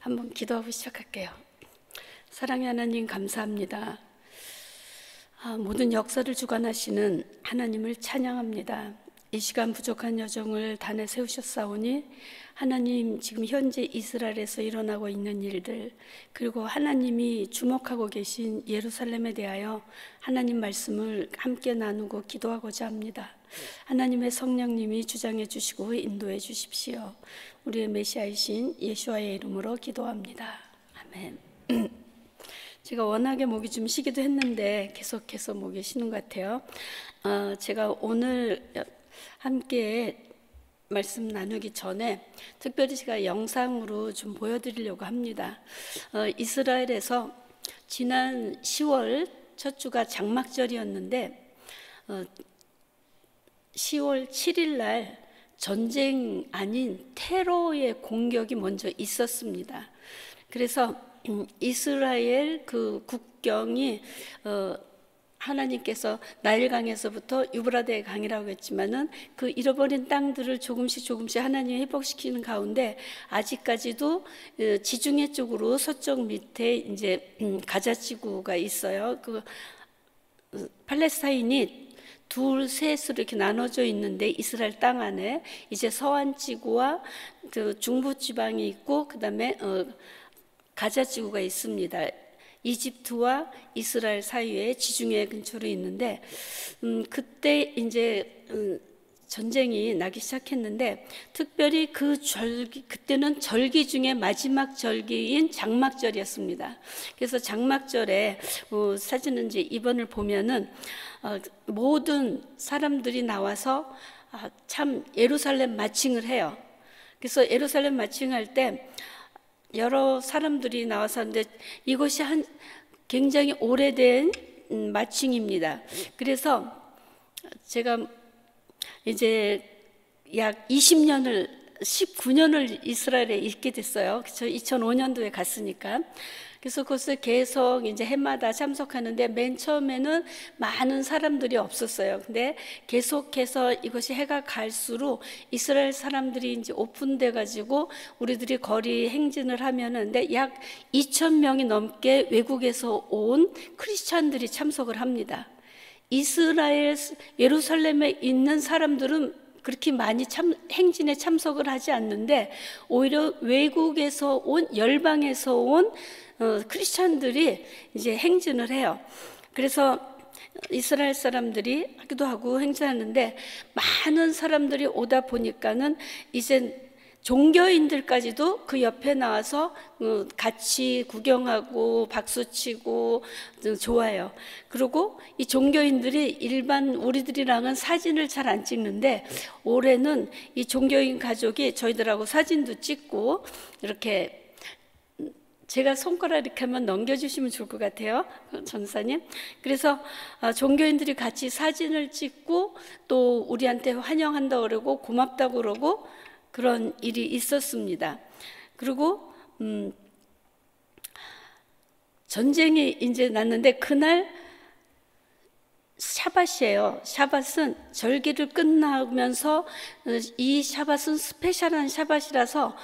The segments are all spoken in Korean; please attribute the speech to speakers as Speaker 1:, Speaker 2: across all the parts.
Speaker 1: 한번 기도하고 시작할게요. 사랑의 하나님, 감사합니다. 모든 역사를 주관하시는 하나님을 찬양합니다. 이 시간 부족한 여정을 단에 세우셨사오니 하나님, 지금 현재 이스라엘에서 일어나고 있는 일들, 그리고 하나님이 주목하고 계신 예루살렘에 대하여 하나님 말씀을 함께 나누고 기도하고자 합니다. 하나님의 성령님이 주장해 주시고 인도해 주십시오. 우리의 메시아이신 예수와의 이름으로 기도합니다. 아멘. 제가 워낙에 목이 좀 쉬기도 했는데 계속해서 목이 쉬는 것 같아요. 제가 오늘 함께 말씀 나누기 전에 특별히 제가 영상으로 좀 보여드리려고 합니다. 이스라엘에서 지난 10월 첫 주가 장막절이었는데 10월 7일 날 전쟁 아닌 테러의 공격이 먼저 있었습니다. 그래서 이스라엘 그 국경이 하나님께서 나일강에서부터 유브라데 강이라고 했지만은 그 잃어버린 땅들을 조금씩 하나님이 회복시키는 가운데 아직까지도 지중해 쪽으로 서쪽 밑에 이제 가자 지구가 있어요. 그 팔레스타인이 둘, 셋으로 이렇게 나눠져 있는데 이스라엘 땅 안에 이제 서안 지구와 그 중부 지방이 있고 그다음에 가자 지구가 있습니다. 이집트와 이스라엘 사이에 지중해 근처로 있는데 그때 이제 전쟁이 나기 시작했는데 특별히 그때는 절기 중에 마지막 절기인 장막절이었습니다. 그래서 장막절에 사진은 이제 2번을 보면은 모든 사람들이 나와서 참 예루살렘 마칭을 해요. 그래서 예루살렘 마칭할 때 여러 사람들이 나와서 하는데 이것이 굉장히 오래된 마칭입니다. 그래서 제가 이제 약 19년을 이스라엘에 있게 됐어요. 저 2005년도에 갔으니까. 그래서 그것을 계속 이제 해마다 참석하는데 맨 처음에는 많은 사람들이 없었어요. 근데 계속해서 이것이 해가 갈수록 이스라엘 사람들이 이제 오픈돼 가지고 우리들이 거리 행진을 하면은 근데 약 2,000명이 넘게 외국에서 온 크리스찬들이 참석을 합니다. 이스라엘 예루살렘에 있는 사람들은 그렇게 많이 행진에 참석을 하지 않는데 오히려 외국에서 온 열방에서 온 크리스찬들이 이제 행진을 해요. 그래서 이스라엘 사람들이 하기도 하고 행진하는데 많은 사람들이 오다 보니까는 이제 종교인들까지도 그 옆에 나와서 같이 구경하고 박수치고 좋아요. 그리고 이 종교인들이 일반 우리들이랑은 사진을 잘 안 찍는데 올해는 이 종교인 가족이 저희들하고 사진도 찍고 이렇게 제가 손가락 이렇게 한번 넘겨주시면 좋을 것 같아요, 전사님. 그래서 종교인들이 같이 사진을 찍고 또 우리한테 환영한다고 그러고 고맙다고 그러고 그런 일이 있었습니다. 그리고 전쟁이 이제 났는데 그날 샤밧이에요. 샤밧은 절기를 끝나면서 이 샤밧은 스페셜한 샤밧이라서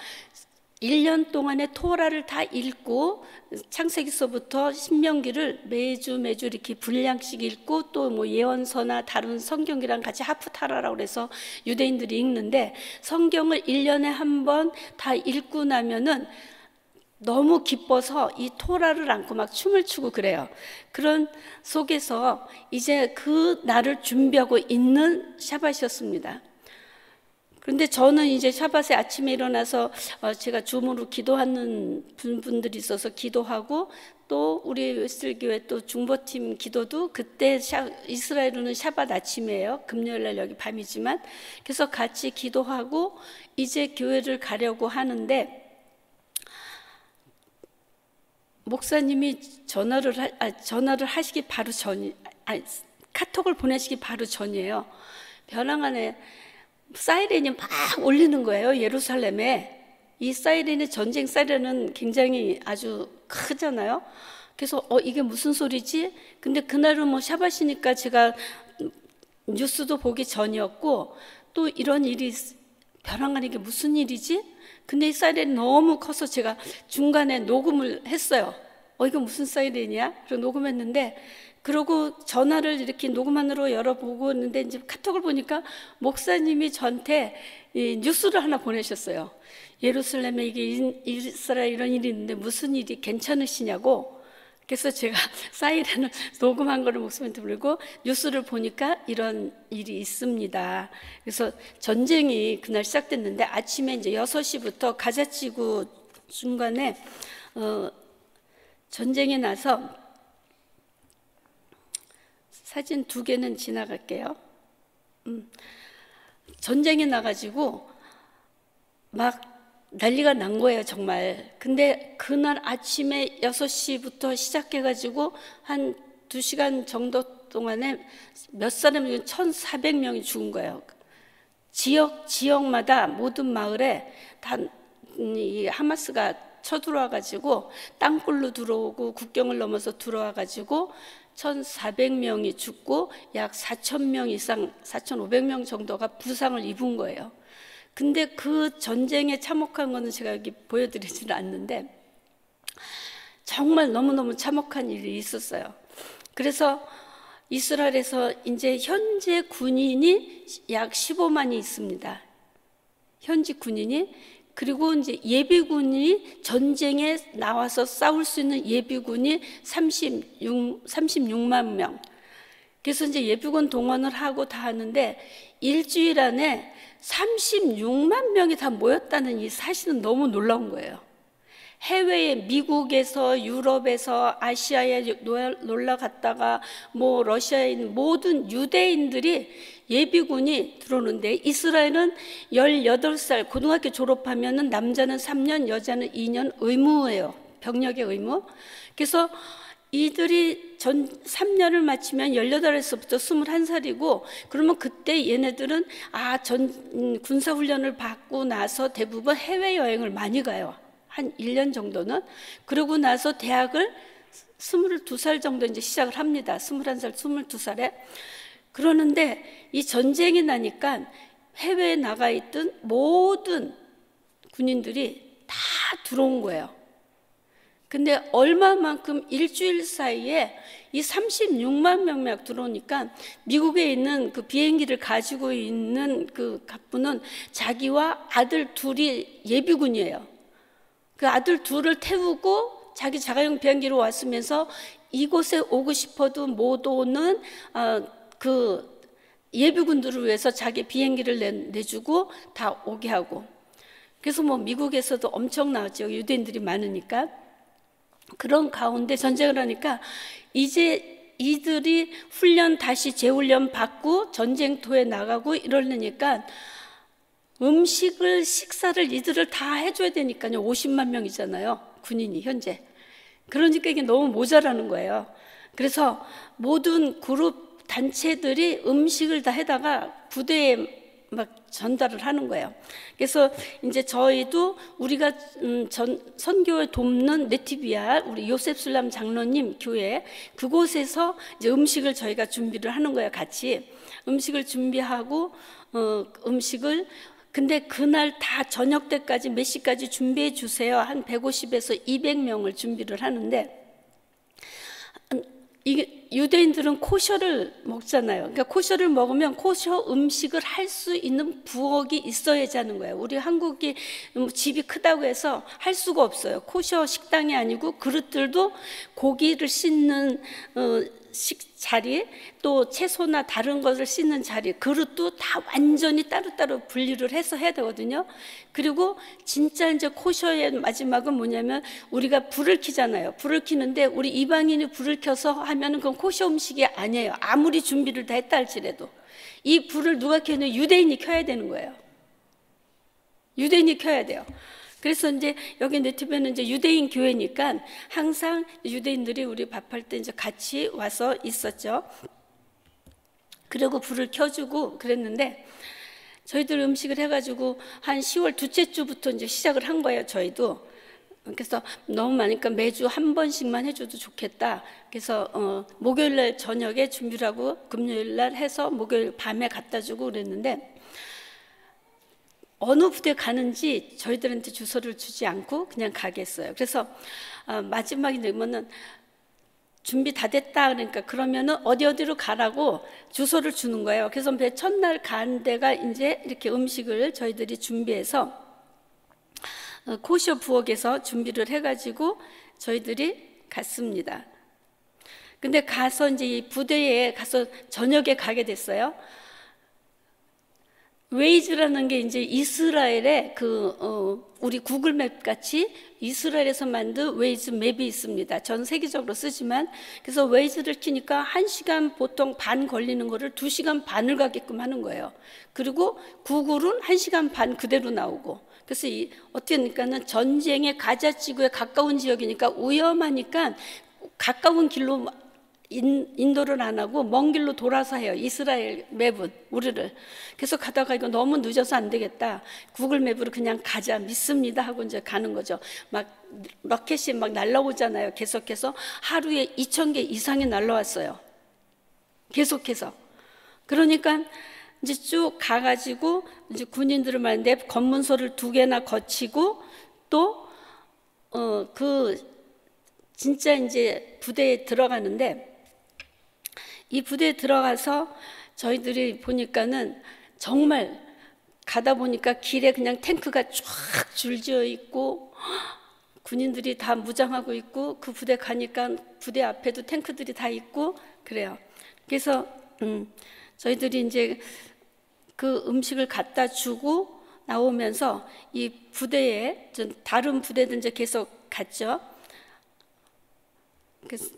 Speaker 1: 1년 동안의 토라를 다 읽고 창세기서부터 신명기를 매주 이렇게 분량씩 읽고 또 뭐 예언서나 다른 성경이랑 같이 하프타라라고 그래서 유대인들이 읽는데 성경을 1년에 한 번 다 읽고 나면은 너무 기뻐서 이 토라를 안고 막 춤을 추고 그래요. 그런 속에서 이제 그 날을 준비하고 있는 샤밧이었습니다. 그런데 저는 이제 샤밧에 아침에 일어나서 제가 줌으로 기도하는 분들이 있어서 기도하고 또 우리 웨슬교회 또 중보팀 기도도 그때 이스라엘은 샤밧 아침이에요. 금요일날 여기 밤이지만 그래서 같이 기도하고 이제 교회를 가려고 하는데 목사님이 전화를 하시기 바로 카톡을 보내시기 바로 전이에요. 벼랑 안에 사이렌이 막 울리는 거예요. 예루살렘에. 이 사이렌의 전쟁 사이렌은 굉장히 아주 크잖아요. 그래서 이게 무슨 소리지? 근데 그날은 뭐 샤밧이니까 제가 뉴스도 보기 전이었고 또 이런 일이 벼랑 안에 이게 무슨 일이지? 근데 이 사이렌이 너무 커서 제가 중간에 녹음을 했어요. 이거 무슨 사이렌이야? 그리고 녹음했는데, 그러고 전화를 이렇게 녹음안으로 열어보고 있는데 이제 카톡을 보니까 목사님이 저한테 이 뉴스를 하나 보내셨어요. 예루살렘에 이게 이스라엘 이런 일이 있는데 무슨 일이 괜찮으시냐고. 그래서 제가 사이렌을 녹음한 거를 목사님한테 부르고 뉴스를 보니까 이런 일이 있습니다. 그래서 전쟁이 그날 시작됐는데 아침에 이제 6시부터 가자지구 중간에 전쟁이 나서, 사진 2개는 지나갈게요. 전쟁이 나가지고 막 난리가 난 거예요, 정말. 근데 그날 아침에 6시부터 시작해가지고 한 2시간 정도 동안에 몇 사람이 1,400명이 죽은 거예요. 지역마다 모든 마을에 다 이 하마스가 쳐들어와가지고 땅굴로 들어오고 국경을 넘어서 들어와가지고 1,400명이 죽고 약 4,000명 이상, 4,500명 정도가 부상을 입은 거예요. 근데 그 전쟁에 참혹한 거는 제가 여기 보여드리지는 않는데 정말 너무너무 참혹한 일이 있었어요. 그래서 이스라엘에서 이제 현재 군인이 약 15만이 있습니다. 현지 군인이. 그리고 이제 예비군이 전쟁에 나와서 싸울 수 있는 예비군이 36만 명. 그래서 이제 예비군 동원을 하고 다 하는데 일주일 안에 36만 명이 다 모였다는 이 사실은 너무 놀라운 거예요. 해외에 미국에서 유럽에서 아시아에 놀러 갔다가 뭐 러시아에 있는 모든 유대인들이 예비군이 들어오는데, 이스라엘은 18살 고등학교 졸업하면은 남자는 3년 여자는 2년 의무예요. 병력의 의무. 그래서 이들이 3년을 마치면 18에서부터 21살이고, 그러면 그때 얘네들은 군사훈련을 받고 나서 대부분 해외여행을 많이 가요. 한 1년 정도는. 그러고 나서 대학을 22살 정도 이제 시작을 합니다. 21살, 22살에. 그러는데 이 전쟁이 나니까 해외에 나가 있던 모든 군인들이 다 들어온 거예요. 근데 얼마만큼 일주일 사이에 이 36만 명만 들어오니까 미국에 있는 그 비행기를 가지고 있는 그 갑부는 자기와 아들 둘이 예비군이에요. 그 아들 둘을 태우고 자기 자가용 비행기로 왔으면서 이곳에 오고 싶어도 못 오는 그 예비군들을 위해서 자기 비행기를 내주고 다 오게 하고. 그래서 뭐 미국에서도 엄청 나왔죠. 유대인들이 많으니까. 그런 가운데 전쟁을 하니까 이제 이들이 훈련 다시 재훈련 받고 전쟁터에 나가고 이러려니까 식사를 이들을 다 해줘야 되니까요. 50만 명이잖아요, 군인이 현재. 그러니까 이게 너무 모자라는 거예요. 그래서 모든 그룹 단체들이 음식을 다 해다가 부대에 막 전달을 하는 거예요. 그래서 이제 저희도 우리가 선교에 돕는 네티비아 우리 요셉슬람 장로님 교회 그곳에서 이제 음식을 저희가 준비를 하는 거예요. 같이 음식을 준비하고 음식을 근데 그날 다 저녁 때까지 몇 시까지 준비해 주세요. 한 150에서 200명을 준비를 하는데 이게 유대인들은 코셔를 먹잖아요. 그러니까 코셔를 먹으면 코셔 음식을 할 수 있는 부엌이 있어야지 하는 거예요. 우리 한국이 집이 크다고 해서 할 수가 없어요. 코셔 식당이 아니고 그릇들도 고기를 씻는 자리, 또 채소나 다른 것을 씻는 자리, 그릇도 다 완전히 따로따로 분리를 해서 해야 되거든요. 그리고 진짜 이제 코셔의 마지막은 뭐냐면 우리가 불을 켜잖아요. 불을 켜는데 우리 이방인이 불을 켜서 하면은 그건 코셔 음식이 아니에요. 아무리 준비를 다 했다 할지라도. 이 불을 누가 켜냐면 유대인이 켜야 되는 거예요. 유대인이 켜야 돼요. 그래서 이제 여기 네티브는 이제 유대인 교회니까 항상 유대인들이 우리 밥할 때 이제 같이 와서 있었죠. 그리고 불을 켜주고 그랬는데 저희들 음식을 해가지고 한 10월 둘째 주부터 이제 시작을 한 거예요. 저희도. 그래서 너무 많으니까 매주 한 번씩만 해줘도 좋겠다. 그래서 목요일 날 저녁에 준비를 하고 금요일 날 해서 목요일 밤에 갖다 주고 그랬는데 어느 부대 가는지 저희들한테 주소를 주지 않고 그냥 가겠어요. 그래서 마지막에 되면은 준비 다 됐다 그러니까 그러면은 어디로 가라고 주소를 주는 거예요. 그래서 매 첫날 간 데가 이제 이렇게 음식을 저희들이 준비해서 코시오 부엌에서 준비를 해가지고 저희들이 갔습니다. 근데 가서 이제 이 부대에 가서 저녁에 가게 됐어요. 웨이즈라는 게 이제 이스라엘의 우리 구글맵 같이 이스라엘에서 만든 웨이즈 맵이 있습니다. 전 세계적으로 쓰지만, 그래서 웨이즈를 키니까 1시간 보통 반 걸리는 거를 2시간 반을 가게끔 하는 거예요. 그리고 구글은 1시간 반 그대로 나오고. 그래서 어떻게 하니까는 전쟁의 가자 지구에 가까운 지역이니까 위험하니까 가까운 길로 인도를 안 하고 먼 길로 돌아서 해요. 이스라엘 맵은 우리를. 그래서 가다가 이거 너무 늦어서 안 되겠다. 구글 맵으로 그냥 가자. 믿습니다 하고 이제 가는 거죠. 막 로켓이 막 날라오잖아요. 계속해서 하루에 2,000개 이상이 날라왔어요. 계속해서. 그러니까 이제 쭉 가가지고 이제 군인들을 말하는데 검문소를 2개나 거치고 또 진짜 이제 부대에 들어가는데, 이 부대에 들어가서 저희들이 보니까는 정말 가다 보니까 길에 그냥 탱크가 쫙 줄지어 있고 군인들이 다 무장하고 있고, 그 부대 가니까 부대 앞에도 탱크들이 다 있고 그래요. 그래서 저희들이 이제 그 음식을 갖다 주고 나오면서 이 부대에 다른 부대들 이제 계속 갔죠.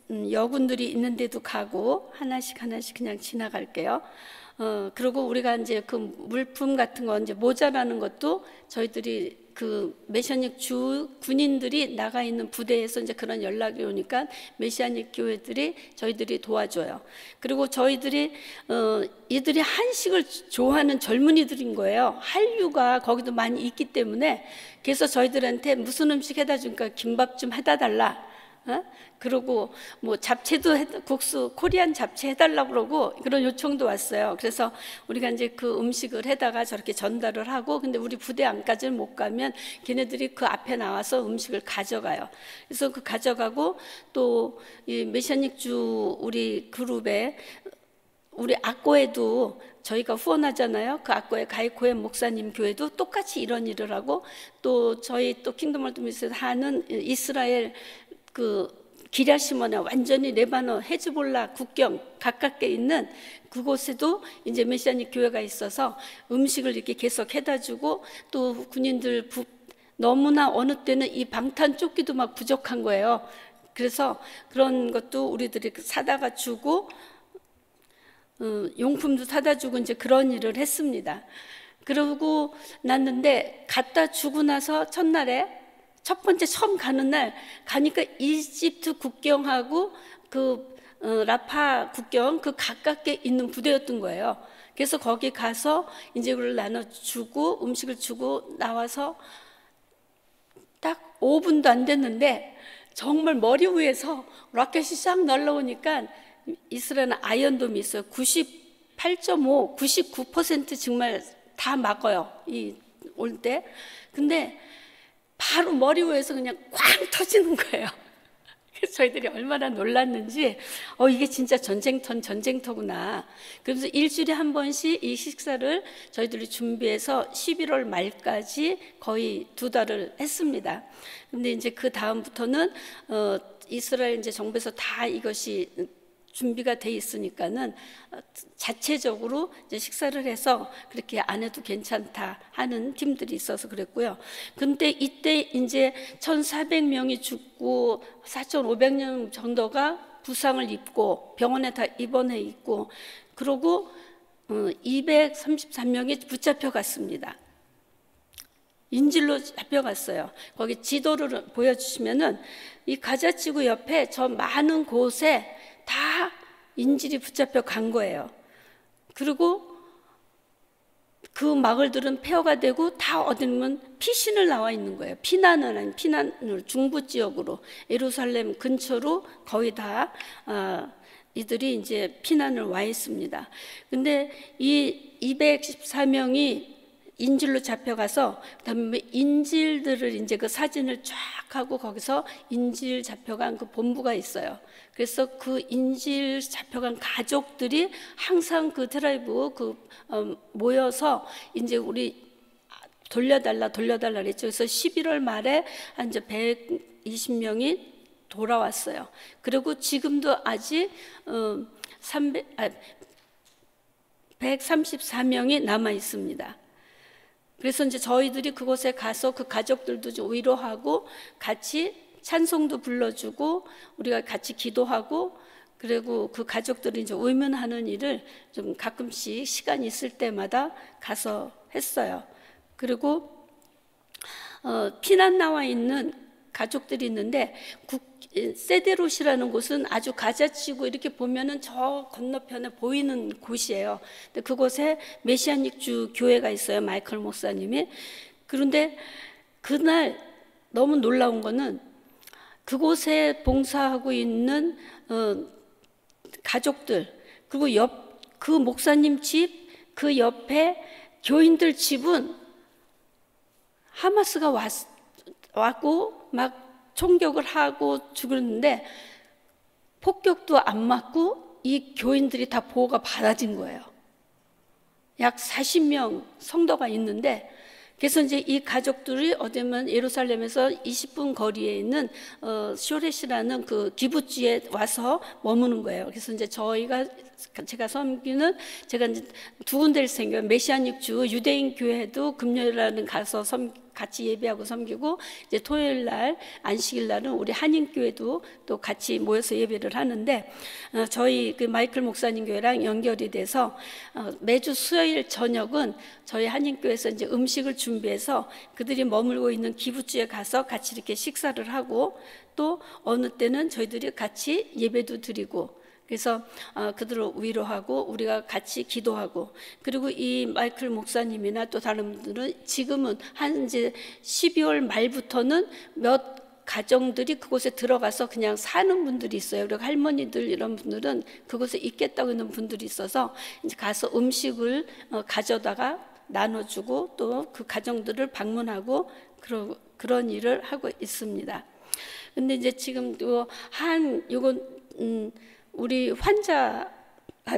Speaker 1: 여군들이 있는데도 가고 하나씩 그냥 지나갈게요. 그리고 우리가 이제 그 물품 같은 거 이제 모자라는 것도 저희들이 그 메시아닉 주 군인들이 나가 있는 부대에서 이제 그런 연락이 오니까 메시아닉 교회들이 저희들이 도와줘요. 그리고 저희들이 이들이 한식을 좋아하는 젊은이들인 거예요. 한류가 거기도 많이 있기 때문에. 그래서 저희들한테 무슨 음식 해다 주니까 김밥 좀 해다 달라. 그러고 뭐 잡채도 국수 코리안 잡채 해달라고 그러고 그런 요청도 왔어요. 그래서 우리가 이제 그 음식을 해다가 저렇게 전달을 하고, 근데 우리 부대 안까지는 못 가면 걔네들이 그 앞에 나와서 음식을 가져가요. 그래서 그 가져가고, 또 이 메시아닉 주 우리 그룹에 우리 악고에도 저희가 후원하잖아요. 그 악고에 가이코의 목사님 교회도 똑같이 이런 일을 하고, 또 저희 또 킹덤 월드미스에서 하는 이스라엘 그 기랴시몬에 완전히 레바논 헤즈볼라 국경 가깝게 있는 그곳에도 이제 메시아닉 교회가 있어서 음식을 이렇게 계속 해다 주고, 또 군인들 너무나 어느 때는 이 방탄 조끼도 막 부족한 거예요. 그래서 그런 것도 우리들이 사다가 주고 용품도 사다 주고 이제 그런 일을 했습니다. 그러고 났는데 갖다 주고 나서 첫날에 첫 번째 처음 가는 날 가니까 이집트 국경하고 그 라파 국경 그 가깝게 있는 부대였던 거예요. 그래서 거기 가서 이제 그걸 나눠주고 음식을 주고 나와서 딱 5분도 안 됐는데 정말 머리 위에서 로켓이 싹 날라오니까 이스라엘은 아이언돔이 있어요. 98.5, 99% 정말 다 막아요. 올 때. 근데 바로 머리 위에서 그냥 꽝 터지는 거예요. 그래서 저희들이 얼마나 놀랐는지, 이게 진짜 전쟁터구나. 그래서 일주일에 한 번씩 이 식사를 저희들이 준비해서 11월 말까지 거의 2달을 했습니다. 근데 이제 그 다음부터는 이스라엘 이제 정부에서 다 이것이 준비가 돼 있으니까는 자체적으로 이제 식사를 해서 그렇게 안 해도 괜찮다 하는 팀들이 있어서 그랬고요. 근데 이때 이제 1,400명이 죽고 4,500명 정도가 부상을 입고 병원에 다 입원해 있고, 그러고 233명이 붙잡혀 갔습니다. 인질로 잡혀갔어요. 거기 지도를 보여주시면은 이 가자지구 옆에 저 많은 곳에 다 인질이 붙잡혀 간 거예요. 그리고 그 마을들은 폐허가 되고 다 어디면 피신을 나와 있는 거예요. 피난을 중부 지역으로 예루살렘 근처로 거의 다 이들이 이제 피난을 와 있습니다. 근데 이 214명이 인질로 잡혀가서 그다음에 인질들을 이제 그 사진을 쫙 하고 거기서 인질 잡혀간 그 본부가 있어요. 그래서 그 인질 잡혀간 가족들이 항상 그 드라이브 모여서 이제 우리 돌려달라 그랬죠. 그래서 11월 말에 한 이제 120명이 돌아왔어요. 그리고 지금도 아직 134명이 남아 있습니다. 그래서 이제 저희들이 그곳에 가서 그 가족들도 좀 위로하고 같이 찬송도 불러주고 우리가 같이 기도하고 그리고 그 가족들이 이제慰문하는 일을 좀 가끔씩 시간이 있을 때마다 가서 했어요. 그리고 피난 나와 있는 가족들이 있는데 세데롯이라는 곳은 아주 가자치고 이렇게 보면은 저 건너편에 보이는 곳이에요. 근데 그곳에 메시아닉주 교회가 있어요. 마이클 목사님이. 그런데 그날 너무 놀라운 거는 그곳에 봉사하고 있는 가족들 그리고 그 목사님 집 그 옆에 교인들 집은 하마스가 왔고 막 총격을 하고 죽었는데 폭격도 안 맞고 이 교인들이 다 보호가 받아진 거예요. 약 40명 성도가 있는데 그래서 이제 이 가족들이 어쩌면 예루살렘에서 20분 거리에 있는 쇼렛이라는 그 기부지에 와서 머무는 거예요. 그래서 이제 제가 섬기는 제가 이제 두 군데를 섬겨요. 메시아닉주 유대인 교회도 금요일날은 가서 같이 예배하고 섬기고 이제 토요일 날 안식일 날은 우리 한인교회도 또 같이 모여서 예배를 하는데 저희 그 마이클 목사님 교회랑 연결이 돼서 매주 수요일 저녁은 저희 한인교회에서 이제 음식을 준비해서 그들이 머물고 있는 기부지에 가서 같이 이렇게 식사를 하고 또 어느 때는 저희들이 같이 예배도 드리고 그래서 그들을 위로하고 우리가 같이 기도하고 그리고 이 마이클 목사님이나 또 다른 분들은 지금은 한 이제 12월 말부터는 몇 가정들이 그곳에 들어가서 그냥 사는 분들이 있어요. 그리고 할머니들 이런 분들은 그곳에 있겠다고 하는 분들이 있어서 이제 가서 음식을 가져다가 나눠주고 또 그 가정들을 방문하고 그런 일을 하고 있습니다. 근데 이제 지금 또 우리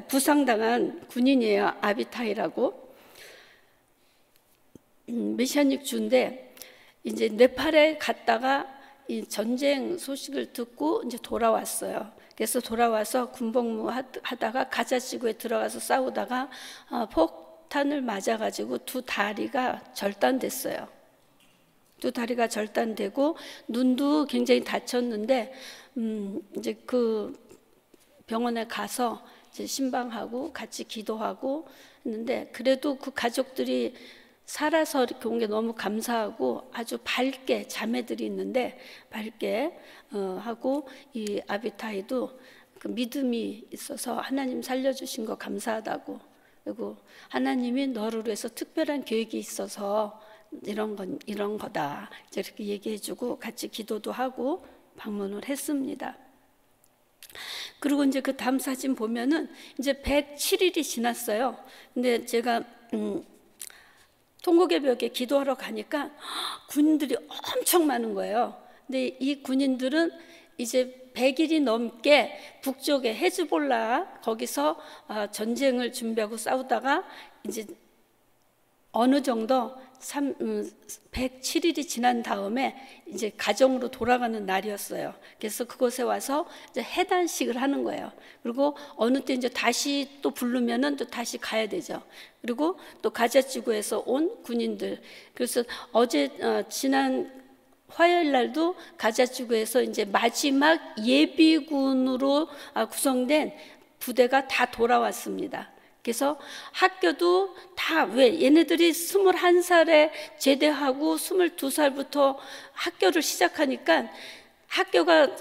Speaker 1: 부상당한 군인이에요. 아비타이라고. 메시아닉 주인데 이제 네팔에 갔다가 이 전쟁 소식을 듣고 이제 돌아왔어요. 그래서 돌아와서 군복무 하다가 가자 지구에 들어가서 싸우다가 폭탄을 맞아가지고 두 다리가 절단됐어요. 두 다리가 절단되고 눈도 굉장히 다쳤는데 이제 그 병원에 가서 이제 신방하고 같이 기도하고 했는데 그래도 그 가족들이 살아서 이렇게 온 게 너무 감사하고 아주 밝게 자매들이 있는데 밝게 하고 이 아비타이도 그 믿음이 있어서 하나님 살려주신 거 감사하다고 그리고 하나님이 너를 위해서 특별한 계획이 있어서 이런 거다 이렇게 얘기해주고 같이 기도도 하고 방문을 했습니다. 그리고 이제 그 다음 사진 보면은 이제 107일이 지났어요. 근데 제가 통곡의벽에 기도하러 가니까 군인들이 엄청 많은 거예요. 근데 이 군인들은 이제 100일이 넘게 북쪽에 헤즈볼라 거기서 전쟁을 준비하고 싸우다가 이제 어느 정도 107일이 지난 다음에 이제 가정으로 돌아가는 날이었어요. 그래서 그곳에 와서 이제 해단식을 하는 거예요. 그리고 어느 때 이제 다시 또 부르면은 또 다시 가야 되죠. 그리고 또 가자지구에서 온 군인들. 그래서 지난 화요일 날도 가자지구에서 이제 마지막 예비군으로 구성된 부대가 다 돌아왔습니다. 그래서 학교도 다 얘네들이 21살에 제대하고 22살부터 학교를 시작하니까 학교가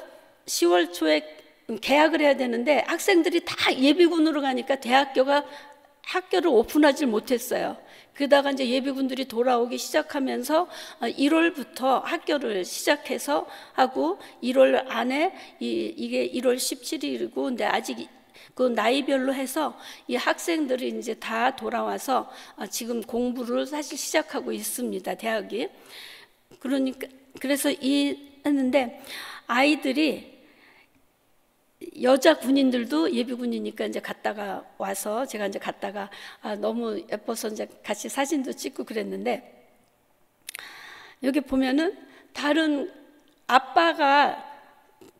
Speaker 1: 10월 초에 개학을 해야 되는데 학생들이 다 예비군으로 가니까 학교를 오픈하지 못했어요. 그러다가 이제 예비군들이 돌아오기 시작하면서 1월부터 학교를 시작해서 하고 1월 안에 이게 1월 17일이고 근데 아직 그 나이별로 해서 이 학생들이 이제 다 돌아와서 지금 공부를 사실 시작하고 있습니다, 대학이. 그러니까 그래서 했는데 아이들이 여자 군인들도 예비군이니까 이제 갔다가 와서 제가 이제 갔다가 너무 예뻐서 이제 같이 사진도 찍고 그랬는데, 여기 보면은 다른 아빠가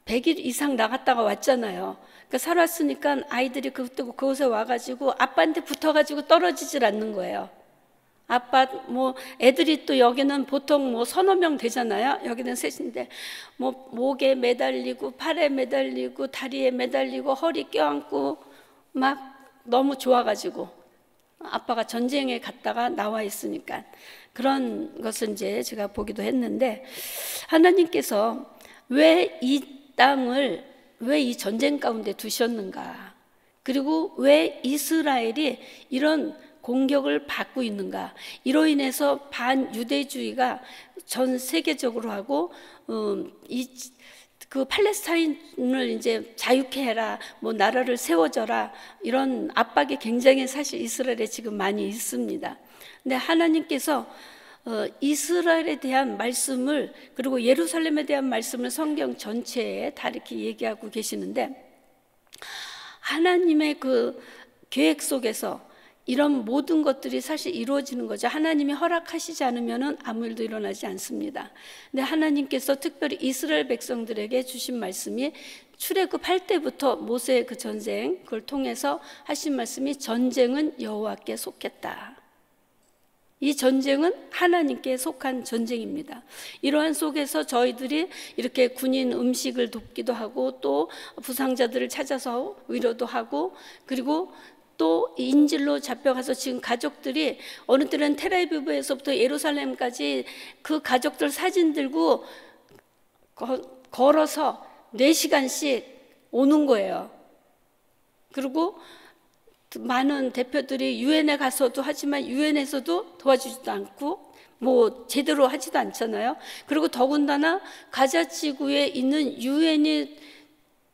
Speaker 1: 100일 이상 나갔다가 왔잖아요. 그러니까 살았으니까 아이들이 그곳에 와가지고 아빠한테 붙어가지고 떨어지질 않는 거예요. 아빠 뭐 애들이 또 여기는 보통 뭐 서너 명 되잖아요. 여기는 셋인데 뭐 목에 매달리고 팔에 매달리고 다리에 매달리고 허리 껴안고 막 너무 좋아가지고, 아빠가 전쟁에 갔다가 나와 있으니까 그런 것을 이제 제가 보기도 했는데, 하나님께서 왜 이 땅을 왜 이 전쟁 가운데 두셨는가, 그리고 왜 이스라엘이 이런 공격을 받고 있는가, 이로 인해서 반유대주의가 전 세계적으로 하고 그 팔레스타인을 이제 자유케 해라, 뭐 나라를 세워줘라, 이런 압박이 굉장히 사실 이스라엘에 지금 많이 있습니다. 근데 하나님께서 이스라엘에 대한 말씀을, 그리고 예루살렘에 대한 말씀을 성경 전체에 다 이렇게 얘기하고 계시는데, 하나님의 그 계획 속에서 이런 모든 것들이 사실 이루어지는 거죠. 하나님이 허락하시지 않으면 아무 일도 일어나지 않습니다. 근데 하나님께서 특별히 이스라엘 백성들에게 주신 말씀이 출애굽할 때부터 모세의 그 전쟁, 그걸 통해서 하신 말씀이 전쟁은 여호와께 속했다. 이 전쟁은 하나님께 속한 전쟁입니다. 이러한 속에서 저희들이 이렇게 군인 음식을 돕기도 하고, 또 부상자들을 찾아서 위로도 하고, 그리고 또 인질로 잡혀가서 지금 가족들이 어느 때는 텔아비브에서부터 예루살렘까지 그 가족들 사진 들고 걸어서 4시간씩 오는 거예요. 그리고 많은 대표들이 유엔에 가서도 하지만 유엔에서도 도와주지도 않고 뭐 제대로 하지도 않잖아요. 그리고 더군다나 가자 지구에 있는 유엔이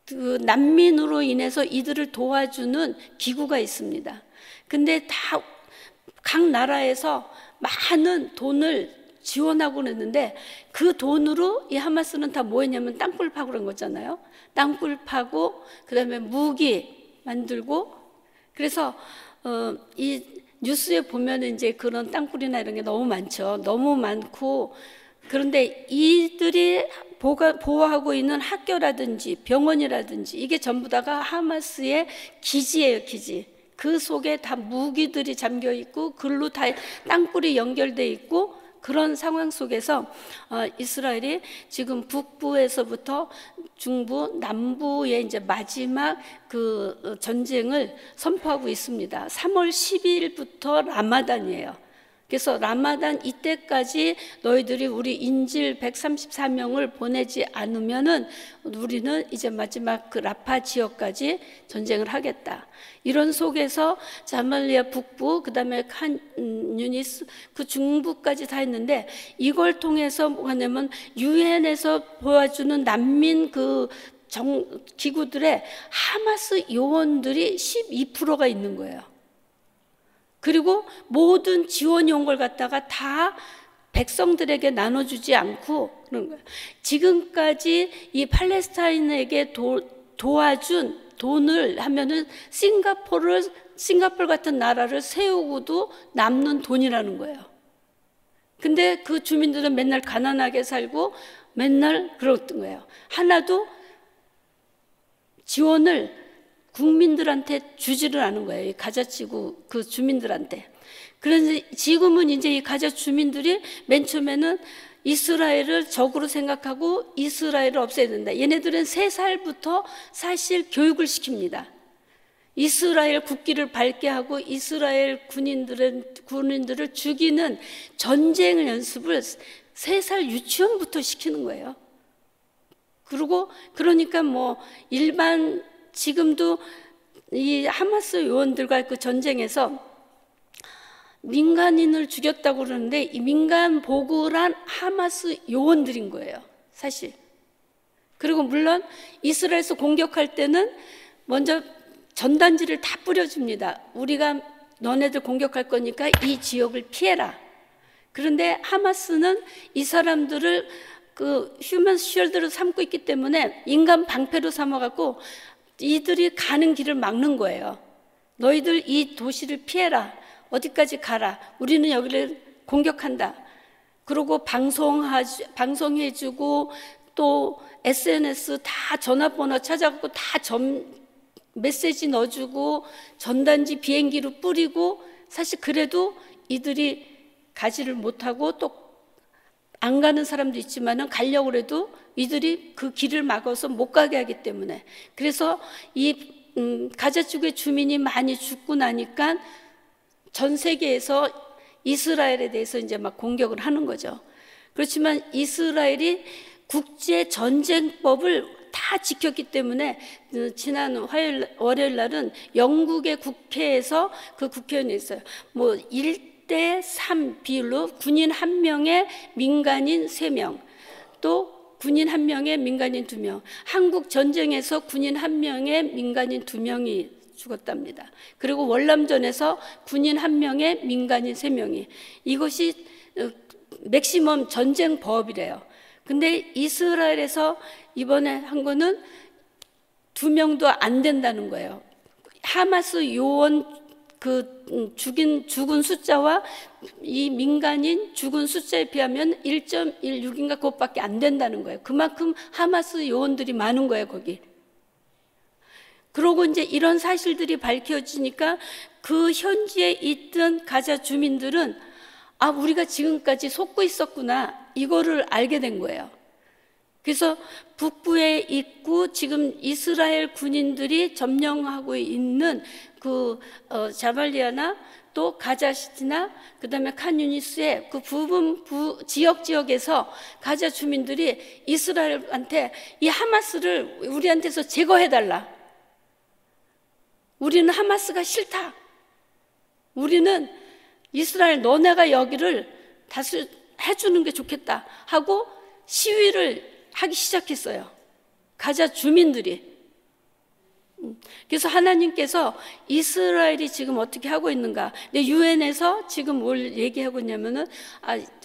Speaker 1: 그 난민으로 인해서 이들을 도와주는 기구가 있습니다. 근데 다 각 나라에서 많은 돈을 지원하고 그랬는데, 그 돈으로 이 하마스는 다 뭐 했냐면 땅굴 파고 그런 거잖아요. 땅굴 파고 그다음에 무기 만들고, 그래서 이 뉴스에 보면 이제 그런 땅굴이나 이런 게 너무 많죠. 너무 많고, 그런데 이들이 보호하고 있는 학교라든지 병원이라든지 이게 전부 다가 하마스의 기지예요, 기지. 그 속에 다 무기들이 잠겨 있고 글로 다 땅굴이 연결돼 있고, 그런 상황 속에서 이스라엘이 지금 북부에서부터 중부, 남부의 이제 마지막 그 전쟁을 선포하고 있습니다. 3월 12일부터 라마단이에요. 그래서 라마단 이때까지 너희들이 우리 인질 134명을 보내지 않으면은 우리는 이제 마지막 그 라파 지역까지 전쟁을 하겠다. 이런 속에서 자말리아 북부, 그 다음에 칸 유니스, 그 중부까지 다 했는데, 이걸 통해서 뭐냐면 유엔에서 도와주는 난민 그 기구들의 하마스 요원들이 12%가 있는 거예요. 그리고 모든 지원이 온 걸 갖다가 다 백성들에게 나눠주지 않고 그런 거예요. 지금까지 이 팔레스타인에게 도와준 돈을 하면은 싱가포르 같은 나라를 세우고도 남는 돈이라는 거예요. 근데 그 주민들은 맨날 가난하게 살고 맨날 그랬던 거예요. 하나도 지원을 국민들한테 주지를 않은 거예요. 이 가자지구 그 주민들한테. 그런데 지금은 이제 이 가자 주민들이 맨 처음에는 이스라엘을 적으로 생각하고 이스라엘을 없애야 된다. 얘네들은 3살부터 사실 교육을 시킵니다. 이스라엘 국기를 밟게 하고 이스라엘 군인들을 죽이는 전쟁 연습을 3살 유치원부터 시키는 거예요. 그리고 그러니까 뭐 일반 지금도 이 하마스 요원들과 그 전쟁에서 민간인을 죽였다고 그러는데, 이 민간 보고란 하마스 요원들인 거예요, 사실. 그리고 물론 이스라엘에서 공격할 때는 먼저 전단지를 다 뿌려줍니다. 우리가 너네들 공격할 거니까 이 지역을 피해라. 그런데 하마스는 이 사람들을 그 휴먼 쉴드로 삼고 있기 때문에 인간 방패로 삼아갖고 이들이 가는 길을 막는 거예요. 너희들 이 도시를 피해라. 어디까지 가라. 우리는 여기를 공격한다. 그리고 방송해주고 또 SNS 다 전화번호 찾아갖고 다 메시지 넣어주고 전단지 비행기로 뿌리고, 사실 그래도 이들이 가지를 못하고 또 안 가는 사람도 있지만은 가려고 해도 이들이 그 길을 막아서 못 가게 하기 때문에, 그래서 이 가자 쪽의 주민이 많이 죽고 나니까 전 세계에서 이스라엘에 대해서 이제 막 공격을 하는 거죠. 그렇지만 이스라엘이 국제 전쟁법을 다 지켰기 때문에 지난 월요일 날은 영국의 국회에서 그 국회의원이 있어요. 뭐 1대3 비율로 군인 1명에 민간인 3명, 또 군인 1명에 민간인 2명. 한국 전쟁에서 군인 1명에 민간인 2명이 죽었답니다. 그리고 월남전에서 군인 1명에 민간인 3명이. 이것이 맥시멈 전쟁법이래요. 근데 이스라엘에서 이번에 한 거는 2명도 안 된다는 거예요. 하마스 요원 죽은 숫자와 이 민간인 죽은 숫자에 비하면 1.16인가 그것밖에 안 된다는 거예요. 그만큼 하마스 요원들이 많은 거예요, 거기. 그러고 이제 이런 사실들이 밝혀지니까 그 현지에 있던 가자 주민들은 아, 우리가 지금까지 속고 있었구나, 이거를 알게 된 거예요. 그래서 북부에 있고 지금 이스라엘 군인들이 점령하고 있는 그 자발리아나 또 가자시티나 그다음에 칸유니스의 그 부분 지역에서 가자 주민들이 이스라엘한테 이 하마스를 우리한테서 제거해달라. 우리는 하마스가 싫다. 우리는 이스라엘 너네가 여기를 다스려주는 게 좋겠다 하고 시위를 하기 시작했어요. 가자 주민들이. 그래서 하나님께서 이스라엘이 지금 어떻게 하고 있는가. 근데 유엔에서 지금 뭘 얘기하고 있냐면은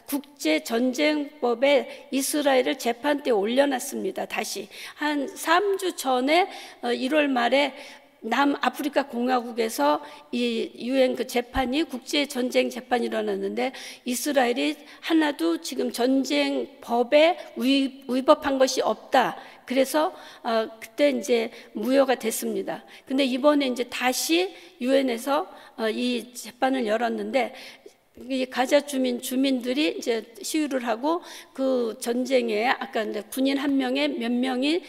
Speaker 1: 국제전쟁법에 이스라엘을 재판대에 올려놨습니다. 다시 한 3주 전에 1월 말에 남아프리카 공화국에서 이 유엔 그 재판이 국제 전쟁 재판이 일어났는데 이스라엘이 하나도 지금 전쟁법에 위법한 것이 없다. 그래서 그때 이제 무효가 됐습니다. 근데 이번에 이제 다시 유엔에서 이 재판을 열었는데 이 가자 주민들이 이제 시위를 하고 그 전쟁에 아까 이제 군인 1명에 몇 명이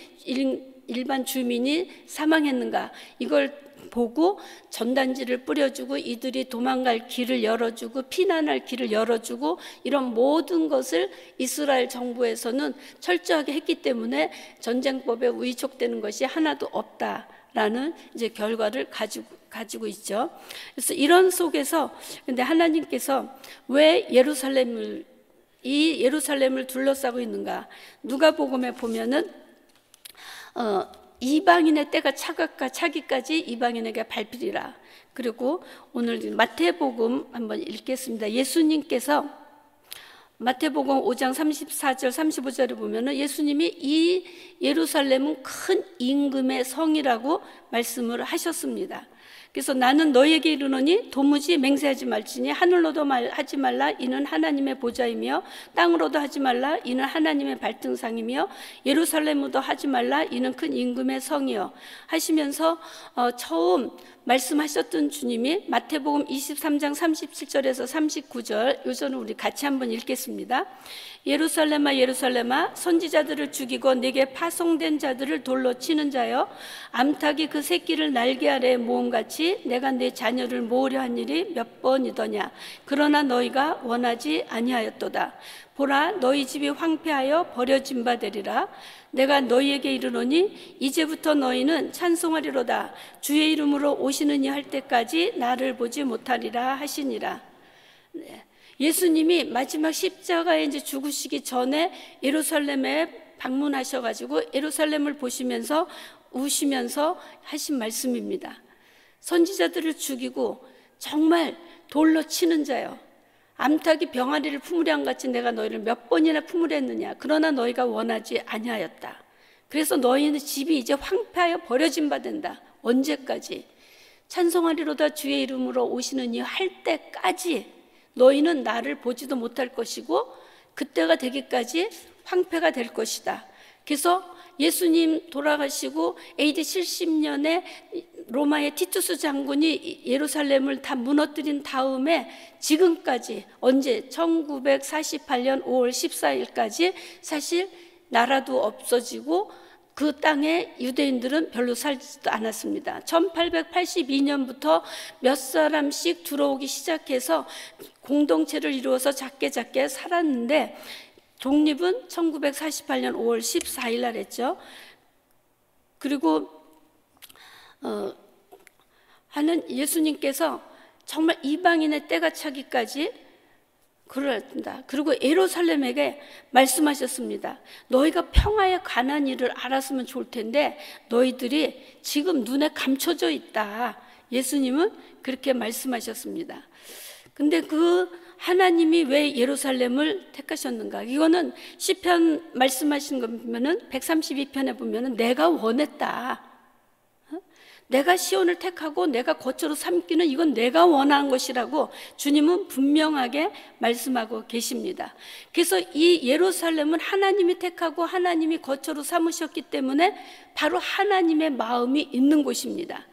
Speaker 1: 일반 주민이 사망했는가, 이걸 보고 전단지를 뿌려주고 이들이 도망갈 길을 열어주고 피난할 길을 열어주고 이런 모든 것을 이스라엘 정부에서는 철저하게 했기 때문에 전쟁법에 위촉되는 것이 하나도 없다라는 이제 결과를 가지고 있죠. 그래서 이런 속에서 근데 하나님께서 왜 예루살렘을 둘러싸고 있는가? 누가복음에 보면은 이방인의 때가 차기까지 이방인에게 밟히리라. 그리고 오늘 마태복음 한번 읽겠습니다. 예수님께서 마태복음 5장 34절 35절을 보면은 예수님이 이 예루살렘은 큰 임금의 성이라고 말씀을 하셨습니다. 그래서 나는 너희에게 이르노니 도무지 맹세하지 말지니 하늘로도 하지 말라 이는 하나님의 보좌이며 땅으로도 하지 말라 이는 하나님의 발등상이며 예루살렘으로도 하지 말라 이는 큰 임금의 성이요 하시면서 처음 말씀하셨던 주님이 마태복음 23장 37절에서 39절, 요소는 우리 같이 한번 읽겠습니다. 예루살렘아 예루살렘아 선지자들을 죽이고 내게 파송된 자들을 돌로 치는 자여, 암탉이 그 새끼를 날개 아래에 모음같이 내가 내 자녀를 모으려 한 일이 몇 번이더냐. 그러나 너희가 원하지 아니하였도다. 보라, 너희 집이 황폐하여 버려진 바 되리라. 내가 너희에게 이르노니 이제부터 너희는 찬송하리로다. 주의 이름으로 오시는 이 할 때까지 나를 보지 못하리라 하시니라. 예수님이 마지막 십자가에 이제 죽으시기 전에 예루살렘에 방문하셔가지고 예루살렘을 보시면서 우시면서 하신 말씀입니다. 선지자들을 죽이고 정말 돌로 치는 자요, 암탉이 병아리를 품으랴 같이 내가 너희를 몇 번이나 품으려 했느냐. 그러나 너희가 원하지 아니하였다. 그래서 너희는 집이 이제 황폐하여 버려진 바 된다. 언제까지? 찬송하리로다 주의 이름으로 오시는 이 할 때까지 너희는 나를 보지도 못할 것이고 그때가 되기까지 황폐가 될 것이다. 그래서 예수님 돌아가시고 AD 70년에 로마의 티투스 장군이 예루살렘을 다 무너뜨린 다음에 지금까지 언제 1948년 5월 14일까지 사실 나라도 없어지고 그 땅에 유대인들은 별로 살지도 않았습니다. 1882년부터 몇 사람씩 들어오기 시작해서 공동체를 이루어서 작게 살았는데 독립은 1948년 5월 14일 날 했죠. 그리고 하는 예수님께서 정말 이방인의 때가 차기까지 그러한다. 그리고 예루살렘에게 말씀하셨습니다. 너희가 평화에 관한 일을 알았으면 좋을 텐데 너희들이 지금 눈에 감춰져 있다. 예수님은 그렇게 말씀하셨습니다. 근데 그 하나님이 왜 예루살렘을 택하셨는가? 이거는 시편 말씀하신 거 보면은 132편에 보면은 내가 원했다. 내가 시온을 택하고 내가 거처로 삼기는 이건 내가 원하는 것이라고 주님은 분명하게 말씀하고 계십니다. 그래서 이 예루살렘은 하나님이 택하고 하나님이 거처로 삼으셨기 때문에 바로 하나님의 마음이 있는 곳입니다.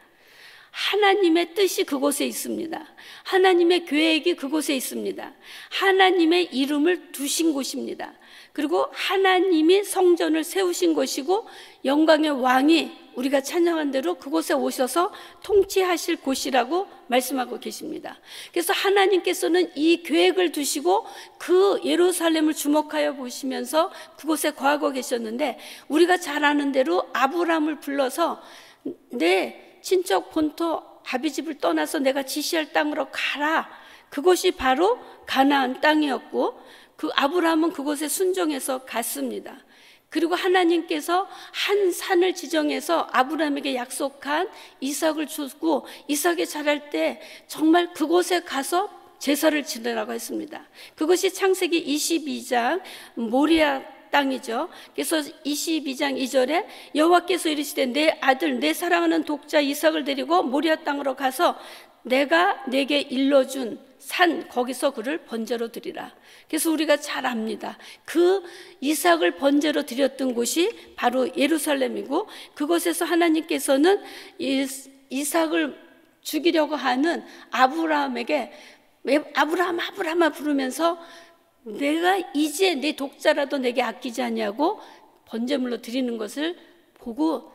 Speaker 1: 하나님의 뜻이 그곳에 있습니다. 하나님의 계획이 그곳에 있습니다. 하나님의 이름을 두신 곳입니다. 그리고 하나님이 성전을 세우신 곳이고 영광의 왕이 우리가 찬양한 대로 그곳에 오셔서 통치하실 곳이라고 말씀하고 계십니다. 그래서 하나님께서는 이 계획을 두시고 그 예루살렘을 주목하여 보시면서 그곳에 거하고 계셨는데 우리가 잘 아는 대로 아브라함을 불러서 내 친척 본토 아비집을 떠나서 내가 지시할 땅으로 가라. 그곳이 바로 가나안 땅이었고 그 아브라함은 그곳에 순종해서 갔습니다. 그리고 하나님께서 한 산을 지정해서 아브라함에게 약속한 이삭을 주고 이삭이 자랄 때 정말 그곳에 가서 제사를 지내라고 했습니다. 그것이 창세기 22장 모리아 땅이죠. 그래서 22장 2절에 여호와께서 이르시되 내 아들 내 사랑하는 독자 이삭을 데리고 모리아 땅으로 가서 내가 내게 일러준 산 거기서 그를 번제로 드리라. 그래서 우리가 잘 압니다. 그 이삭을 번제로 드렸던 곳이 바로 예루살렘이고 그곳에서 하나님께서는 이삭을 죽이려고 하는 아브라함에게 아브라함아 부르면서 내가 이제 내 독자라도 내게 아끼지 않냐고 번제물로 드리는 것을 보고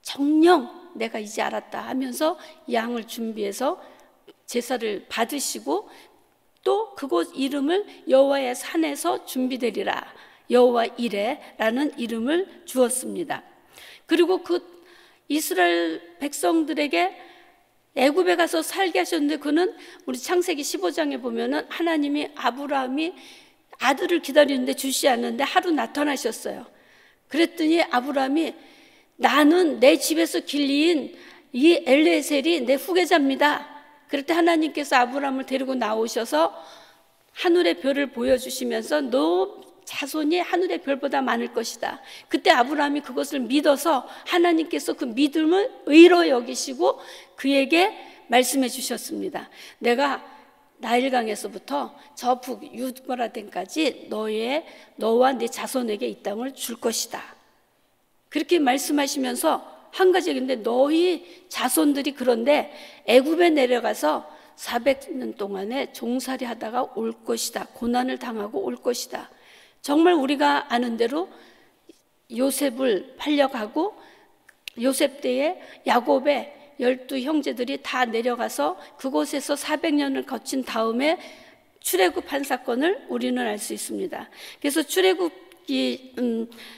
Speaker 1: 정녕 내가 이제 알았다 하면서 양을 준비해서 제사를 받으시고 또 그곳 이름을 여호와의 산에서 준비되리라 여호와 이레라는 이름을 주었습니다. 그리고 그 이스라엘 백성들에게 애굽에 가서 살게 하셨는데 그는 우리 창세기 15장에 보면은 하나님이 아브라함이 아들을 기다리는데 주시 않는데 하루 나타나셨어요. 그랬더니 아브라함이 나는 내 집에서 길리인 이 엘레셀이 내 후계자입니다. 그럴 때 하나님께서 아브라함을 데리고 나오셔서 하늘의 별을 보여주시면서 너 자손이 하늘의 별보다 많을 것이다. 그때 아브라함이 그것을 믿어서 하나님께서 그 믿음을 의로 여기시고 그에게 말씀해 주셨습니다. 내가 나일강에서부터 저 북유브라데까지 너와 네 자손에게 이 땅을 줄 것이다. 그렇게 말씀하시면서 한 가지 얘기인데 너희 자손들이 그런데 애굽에 내려가서 400년 동안에 종살이 하다가 올 것이다. 고난을 당하고 올 것이다. 정말 우리가 아는 대로 요셉을 팔려가고 요셉 때에 야곱의 12형제들이 다 내려가서 그곳에서 400년을 거친 다음에 출애굽한 사건을 우리는 알 수 있습니다. 그래서 출애굽기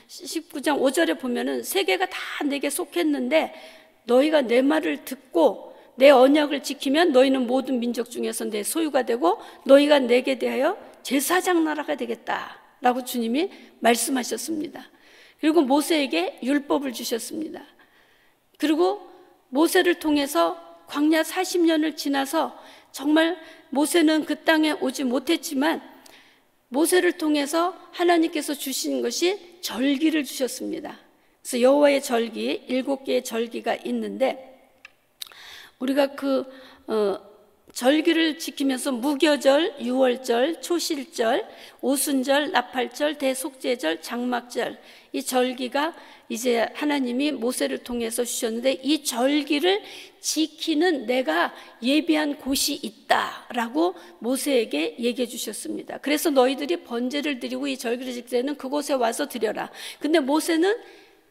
Speaker 1: 19장 5절에 보면은 세계가 다 내게 속했는데 너희가 내 말을 듣고 내 언약을 지키면 너희는 모든 민족 중에서 내 소유가 되고 너희가 내게 대하여 제사장 나라가 되겠다 라고 주님이 말씀하셨습니다. 그리고 모세에게 율법을 주셨습니다. 그리고 모세를 통해서 광야 40년을 지나서 정말 모세는 그 땅에 오지 못했지만 모세를 통해서 하나님께서 주신 것이 절기를 주셨습니다. 그래서 여호와의 절기 7개의 절기가 있는데 우리가 절기를 지키면서 무교절, 유월절, 초실절, 오순절, 나팔절, 대속죄절, 장막절, 이 절기가 이제 하나님이 모세를 통해서 주셨는데 이 절기를 지키는 내가 예비한 곳이 있다라고 모세에게 얘기해 주셨습니다. 그래서 너희들이 번제를 드리고 이 절기를 지킬 때는 그곳에 와서 드려라. 근데 모세는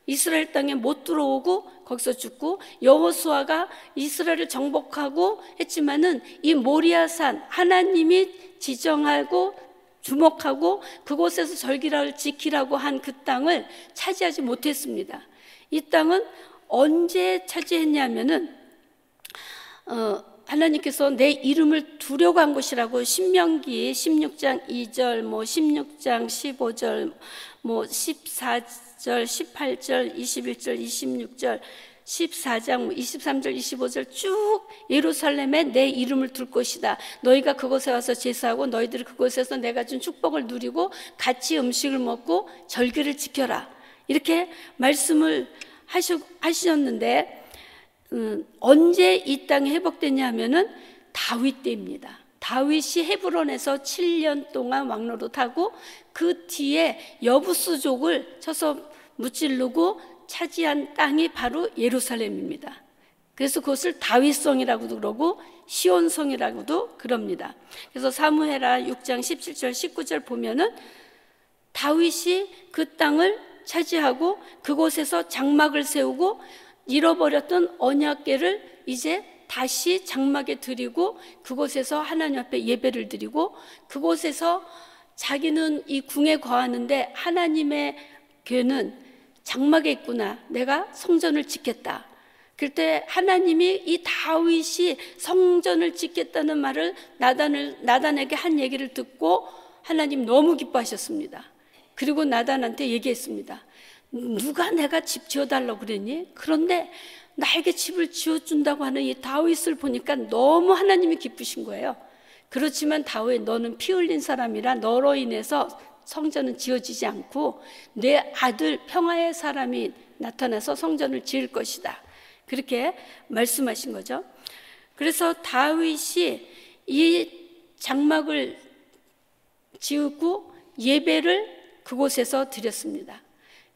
Speaker 1: 이스라엘 땅에 못 들어오고 거기서 죽고, 여호수아가 이스라엘을 정복하고 했지만은 이 모리아산 하나님이 지정하고 주목하고 그곳에서 절기를 지키라고 한 그 땅을 차지하지 못했습니다. 이 땅은 언제 차지했냐면은 하나님께서 내 이름을 두려고 한 곳이라고 신명기 16장 2절, 16장 15절, 14절, 18절, 21절, 26절, 14장 23절, 25절 쭉 예루살렘에 내 이름을 둘 것이다. 너희가 그곳에 와서 제사하고 너희들이 그곳에서 내가 준 축복을 누리고 같이 음식을 먹고 절기를 지켜라. 이렇게 말씀을 하셨는데 언제 이 땅이 회복됐냐 하면은 다윗 때입니다. 다윗이 헤브론에서 7년 동안 왕노릇하고 그 뒤에 여부스족을 쳐서 무찌르고 차지한 땅이 바로 예루살렘입니다. 그래서 그것을 다윗성이라고도 그러고 시온성이라고도 그럽니다. 그래서 사무엘하 6장 17절 19절 보면은 다윗이 그 땅을 차지하고 그곳에서 장막을 세우고 잃어버렸던 언약궤를 이제 다시 장막에 드리고 그곳에서 하나님 앞에 예배를 드리고 그곳에서 자기는 이 궁에 거하는데 하나님의 궤는 장막에 있구나. 내가 성전을 짓겠다. 그럴 때 하나님이 이 다윗이 성전을 짓겠다는 말을 나단에게 한 얘기를 듣고 하나님 너무 기뻐하셨습니다. 그리고 나단한테 얘기했습니다. 누가 내가 집 지어달라고 그랬니? 그런데 나에게 집을 지어준다고 하는 이 다윗을 보니까 너무 하나님이 기쁘신 거예요. 그렇지만 다윗, 너는 피 흘린 사람이라 너로 인해서 성전은 지어지지 않고 내 아들 평화의 사람이 나타나서 성전을 지을 것이다. 그렇게 말씀하신 거죠. 그래서 다윗이 이 장막을 지었고 예배를 그곳에서 드렸습니다.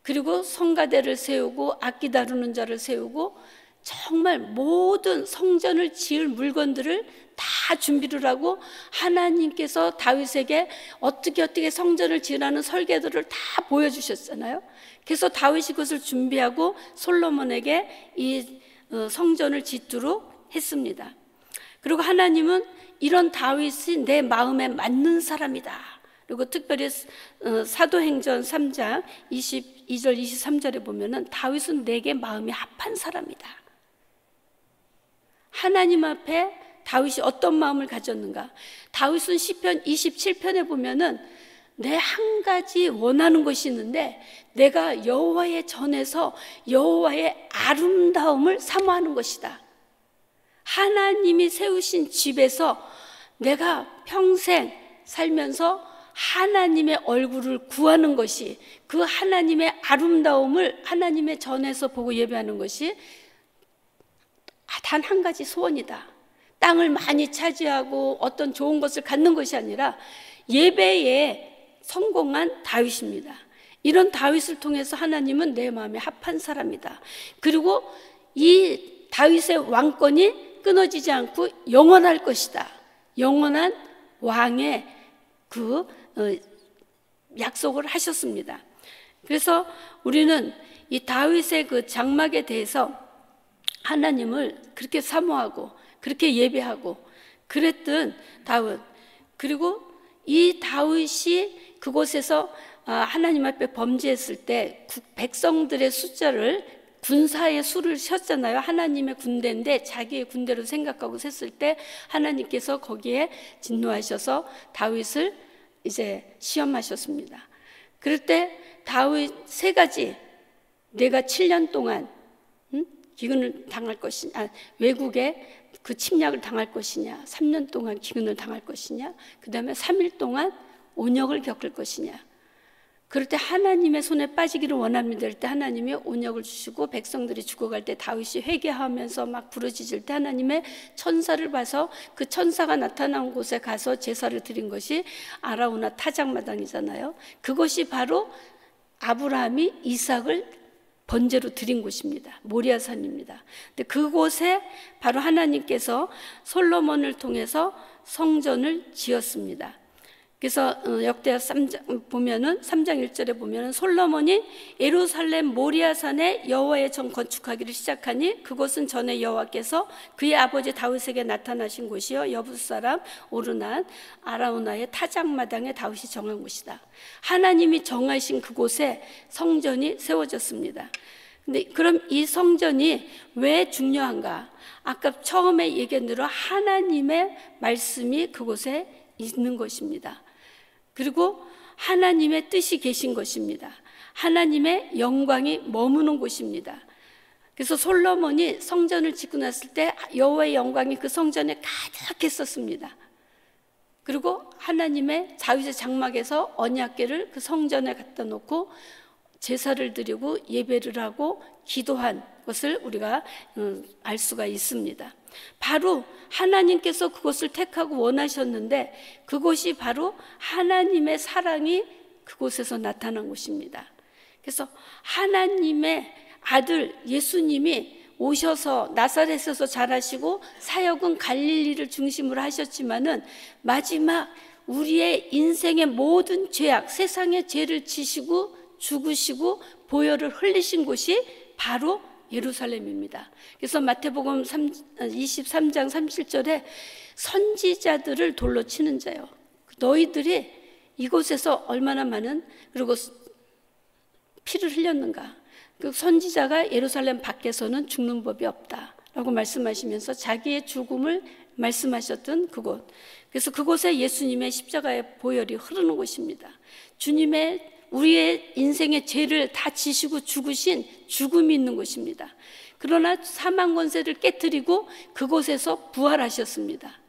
Speaker 1: 그리고 성가대를 세우고 악기 다루는 자를 세우고 정말 모든 성전을 지을 물건들을 다 준비를 하고 하나님께서 다윗에게 어떻게 성전을 지으라는 설계도를 다 보여주셨잖아요. 그래서 다윗이 그것을 준비하고 솔로몬에게 이 성전을 짓도록 했습니다. 그리고 하나님은 이런 다윗이 내 마음에 맞는 사람이다. 그리고 특별히 사도행전 3장 22절 23절에 보면은 다윗은 내게 마음이 합한 사람이다. 하나님 앞에 다윗이 어떤 마음을 가졌는가? 다윗은 시편 27편에 보면은 내 한 가지 원하는 것이 있는데 내가 여호와의 전에서 여호와의 아름다움을 사모하는 것이다. 하나님이 세우신 집에서 내가 평생 살면서 하나님의 얼굴을 구하는 것이, 그 하나님의 아름다움을 하나님의 전에서 보고 예배하는 것이 단 한 가지 소원이다. 땅을 많이 차지하고 어떤 좋은 것을 갖는 것이 아니라 예배에 성공한 다윗입니다. 이런 다윗을 통해서 하나님은 내 마음에 합한 사람이다. 그리고 이 다윗의 왕권이 끊어지지 않고 영원할 것이다. 영원한 왕의 그 약속을 하셨습니다. 그래서 우리는 이 다윗의 그 장막에 대해서 하나님을 그렇게 사모하고 그렇게 예배하고 그랬던 다윗, 그리고 이 다윗이 그곳에서 하나님 앞에 범죄했을 때 백성들의 숫자를, 군사의 수를 셌잖아요. 하나님의 군대인데 자기의 군대로 생각하고 셌을 때 하나님께서 거기에 진노하셔서 다윗을 이제 시험하셨습니다. 그럴 때 다윗 세 가지, 내가 7년 동안 기근을 당할 것이냐, 외국에 그 침략을 당할 것이냐, 3년 동안 기근을 당할 것이냐, 그 다음에 3일 동안 온역을 겪을 것이냐. 그럴 때 하나님의 손에 빠지기를 원합니다. 그럴 때 하나님이 온역을 주시고 백성들이 죽어갈 때 다윗이 회개하면서 막 부르짖을 때 하나님의 천사를 봐서 그 천사가 나타난 곳에 가서 제사를 드린 것이 아라우나 타작마당이잖아요. 그것이 바로 아브라함이 이삭을 번제로 드린 곳입니다. 모리아산입니다. 근데 그곳에 바로 하나님께서 솔로몬을 통해서 성전을 지었습니다. 그래서 역대하 3장 보면은 3장 1절에 보면은 솔로몬이 예루살렘 모리아산에 여호와의 전 건축하기를 시작하니 그곳은 전에 여호와께서 그의 아버지 다윗에게 나타나신 곳이요 여부 사람 오르난 아라우나의 타작마당에 다윗이 정한 곳이다. 하나님이 정하신 그곳에 성전이 세워졌습니다. 근데 그럼 이 성전이 왜 중요한가? 아까 처음에 얘기한 대로 하나님의 말씀이 그곳에 있는 것입니다. 그리고 하나님의 뜻이 계신 것입니다. 하나님의 영광이 머무는 곳입니다. 그래서 솔로몬이 성전을 짓고 났을 때 여호와의 영광이 그 성전에 가득했었습니다. 그리고 하나님의 다윗의 장막에서 언약궤를 그 성전에 갖다 놓고 제사를 드리고 예배를 하고 기도한 것을 우리가 알 수가 있습니다. 바로 하나님께서 그곳을 택하고 원하셨는데 그곳이 바로 하나님의 사랑이 그곳에서 나타난 곳입니다. 그래서 하나님의 아들 예수님이 오셔서 나사렛에서 자라시고 사역은 갈릴리를 중심으로 하셨지만은 마지막 우리의 인생의 모든 죄악, 세상의 죄를 지시고 죽으시고 보혈을 흘리신 곳이 바로 예루살렘입니다. 그래서 마태복음 23장 37절에 선지자들을 돌로 치는 자요, 너희들이 이곳에서 얼마나 많은 그리고 피를 흘렸는가. 그 선지자가 예루살렘 밖에서는 죽는 법이 없다라고 말씀하시면서 자기의 죽음을 말씀하셨던 그곳. 그래서 그곳에 예수님의 십자가의 보혈이 흐르는 곳입니다. 주님의 우리의 인생의 죄를 다 지시고 죽으신 죽음이 있는 곳입니다. 그러나 사망 권세를 깨뜨리고 그곳에서 부활하셨습니다.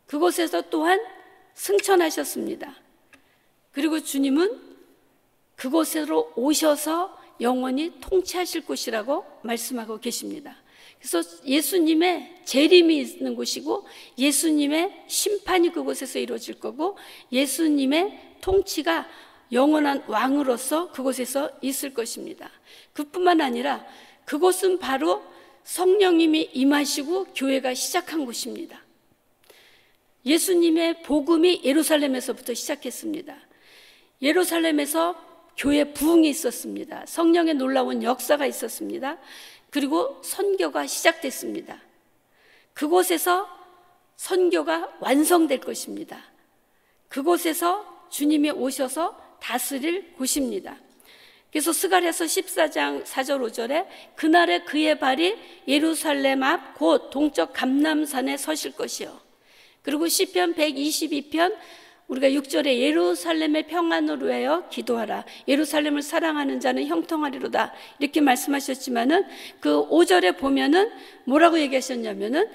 Speaker 1: 그곳에서 또한 승천하셨습니다. 그리고 주님은 그곳으로 오셔서 영원히 통치하실 곳이라고 말씀하고 계십니다. 그래서 예수님의 재림이 있는 곳이고 예수님의 심판이 그곳에서 이루어질 거고 예수님의 통치가 영원한 왕으로서 그곳에서 있을 것입니다. 그뿐만 아니라 그곳은 바로 성령님이 임하시고 교회가 시작한 곳입니다. 예수님의 복음이 예루살렘에서부터 시작했습니다. 예루살렘에서 교회 부흥이 있었습니다. 성령의 놀라운 역사가 있었습니다. 그리고 선교가 시작됐습니다. 그곳에서 선교가 완성될 것입니다. 그곳에서 주님이 오셔서 다스릴 곳입니다. 그래서 스가랴서 14장 4절 5절에 그날에 그의 발이 예루살렘 앞 곧 동쪽 감람산에 서실 것이요. 그리고 시편 122편 우리가 6절에 예루살렘의 평안을 위하여 기도하라. 예루살렘을 사랑하는 자는 형통하리로다. 이렇게 말씀하셨지만은 그 5절에 보면은 뭐라고 얘기하셨냐면은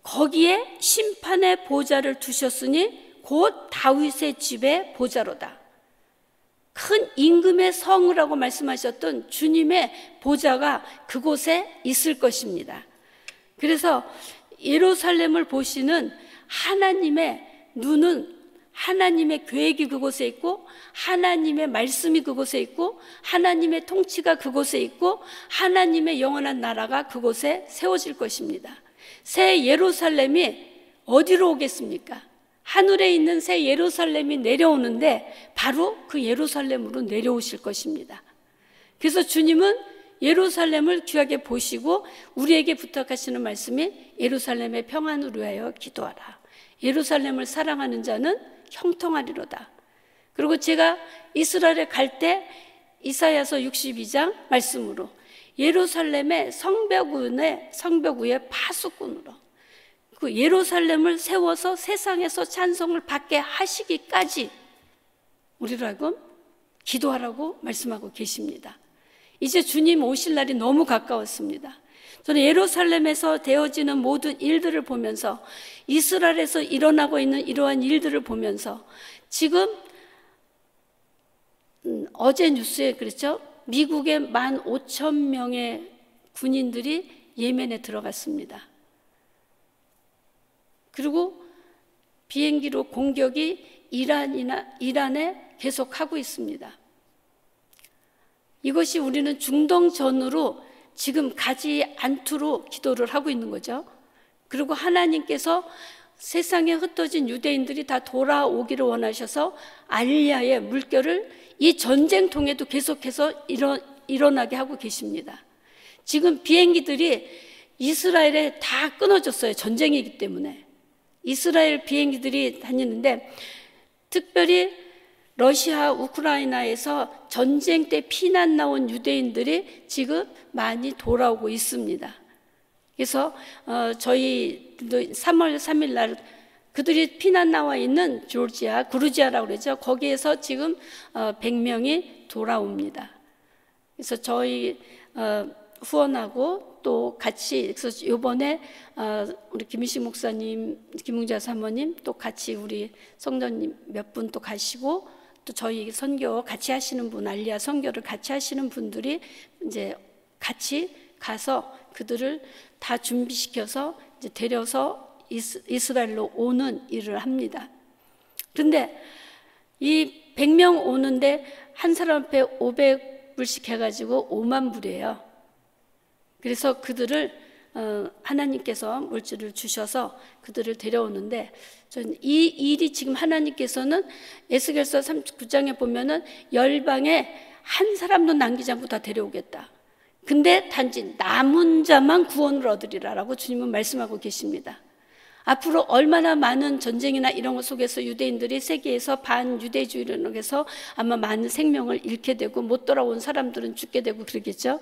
Speaker 1: 거기에 심판의 보좌를 두셨으니 곧 다윗의 집의 보좌로다. 큰 임금의 성이라고 말씀하셨던 주님의 보좌가 그곳에 있을 것입니다. 그래서 예루살렘을 보시는 하나님의 눈은 하나님의 계획이 그곳에 있고 하나님의 말씀이 그곳에 있고 하나님의 통치가 그곳에 있고 하나님의 영원한 나라가 그곳에 세워질 것입니다. 새 예루살렘이 어디로 오겠습니까? 하늘에 있는 새 예루살렘이 내려오는데 바로 그 예루살렘으로 내려오실 것입니다. 그래서 주님은 예루살렘을 귀하게 보시고 우리에게 부탁하시는 말씀이 예루살렘의 평안을 위하여 기도하라. 예루살렘을 사랑하는 자는 형통하리로다. 그리고 제가 이스라엘에 갈 때 이사야서 62장 말씀으로 예루살렘의 성벽 위에 파수꾼으로 그 예루살렘을 세워서 세상에서 찬송을 받게 하시기까지 우리라고 기도하라고 말씀하고 계십니다. 이제 주님 오실 날이 너무 가까웠습니다. 저는 예루살렘에서 되어지는 모든 일들을 보면서, 이스라엘에서 일어나고 있는 이러한 일들을 보면서, 지금 어제 뉴스에 그랬죠? 미국의 15,000명의 군인들이 예멘에 들어갔습니다. 그리고 비행기로 공격이 이란에 계속하고 있습니다. 이것이 우리는 중동전으로 지금 가지 않도록 기도를 하고 있는 거죠. 그리고 하나님께서 세상에 흩어진 유대인들이 다 돌아오기를 원하셔서 알리야의 물결을 이 전쟁통에도 계속해서 일어나게 하고 계십니다. 지금 비행기들이 이스라엘에 다 끊어졌어요. 전쟁이기 때문에. 이스라엘 비행기들이 다니는데, 특별히 러시아, 우크라이나에서 전쟁 때 피난 나온 유대인들이 지금 많이 돌아오고 있습니다. 그래서 저희도 3월 3일 날 그들이 피난 나와 있는 그루지아라고 그러죠. 거기에서 지금 100명이 돌아옵니다. 그래서 저희 후원하고 또 같이, 그래서 이번에 우리 김희식 목사님, 김웅자 사모님, 또 같이 우리 성도님 몇 분 또 가시고, 또 저희 선교 같이 하시는 분, 알리야 선교를 같이 하시는 분들이 이제 같이 가서 그들을 다 준비시켜서 이제 데려서 이스라엘로 오는 일을 합니다. 그런데 이 100명 오는데 한 사람 앞에 500불씩 해가지고 5만 불이에요. 그래서 그들을 하나님께서 물질을 주셔서 그들을 데려오는데, 저는 이 일이 지금 하나님께서는 에스겔서 39장에 보면은 열방에 한 사람도 남기지 않고 다 데려오겠다. 근데 단지 남은 자만 구원을 얻으리라라고 주님은 말씀하고 계십니다. 앞으로 얼마나 많은 전쟁이나 이런 것 속에서 유대인들이 세계에서 반유대주의를 해서 아마 많은 생명을 잃게 되고 못 돌아온 사람들은 죽게 되고 그러겠죠.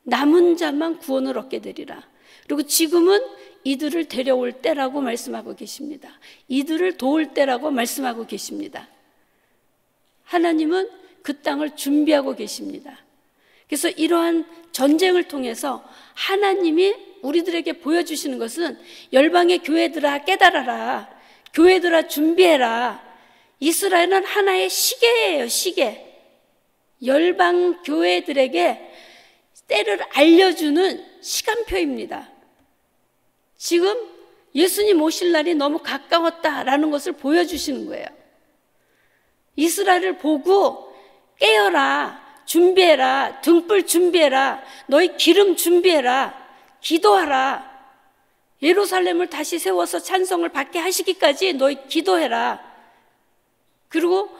Speaker 1: 남은 자만 구원을 얻게 되리라. 그리고 지금은 이들을 데려올 때라고 말씀하고 계십니다. 이들을 도울 때라고 말씀하고 계십니다. 하나님은 그 땅을 준비하고 계십니다. 그래서 이러한 전쟁을 통해서 하나님이 우리들에게 보여주시는 것은, 열방의 교회들아 깨달아라, 교회들아 준비해라. 이스라엘은 하나의 시계예요, 시계. 열방 교회들에게 때를 알려주는 시간표입니다. 지금 예수님 오실 날이 너무 가까웠다라는 것을 보여주시는 거예요. 이스라엘을 보고 깨어라, 준비해라, 등불 준비해라, 너희 기름 준비해라, 기도하라, 예루살렘을 다시 세워서 찬송을 받게 하시기까지 너희 기도해라. 그리고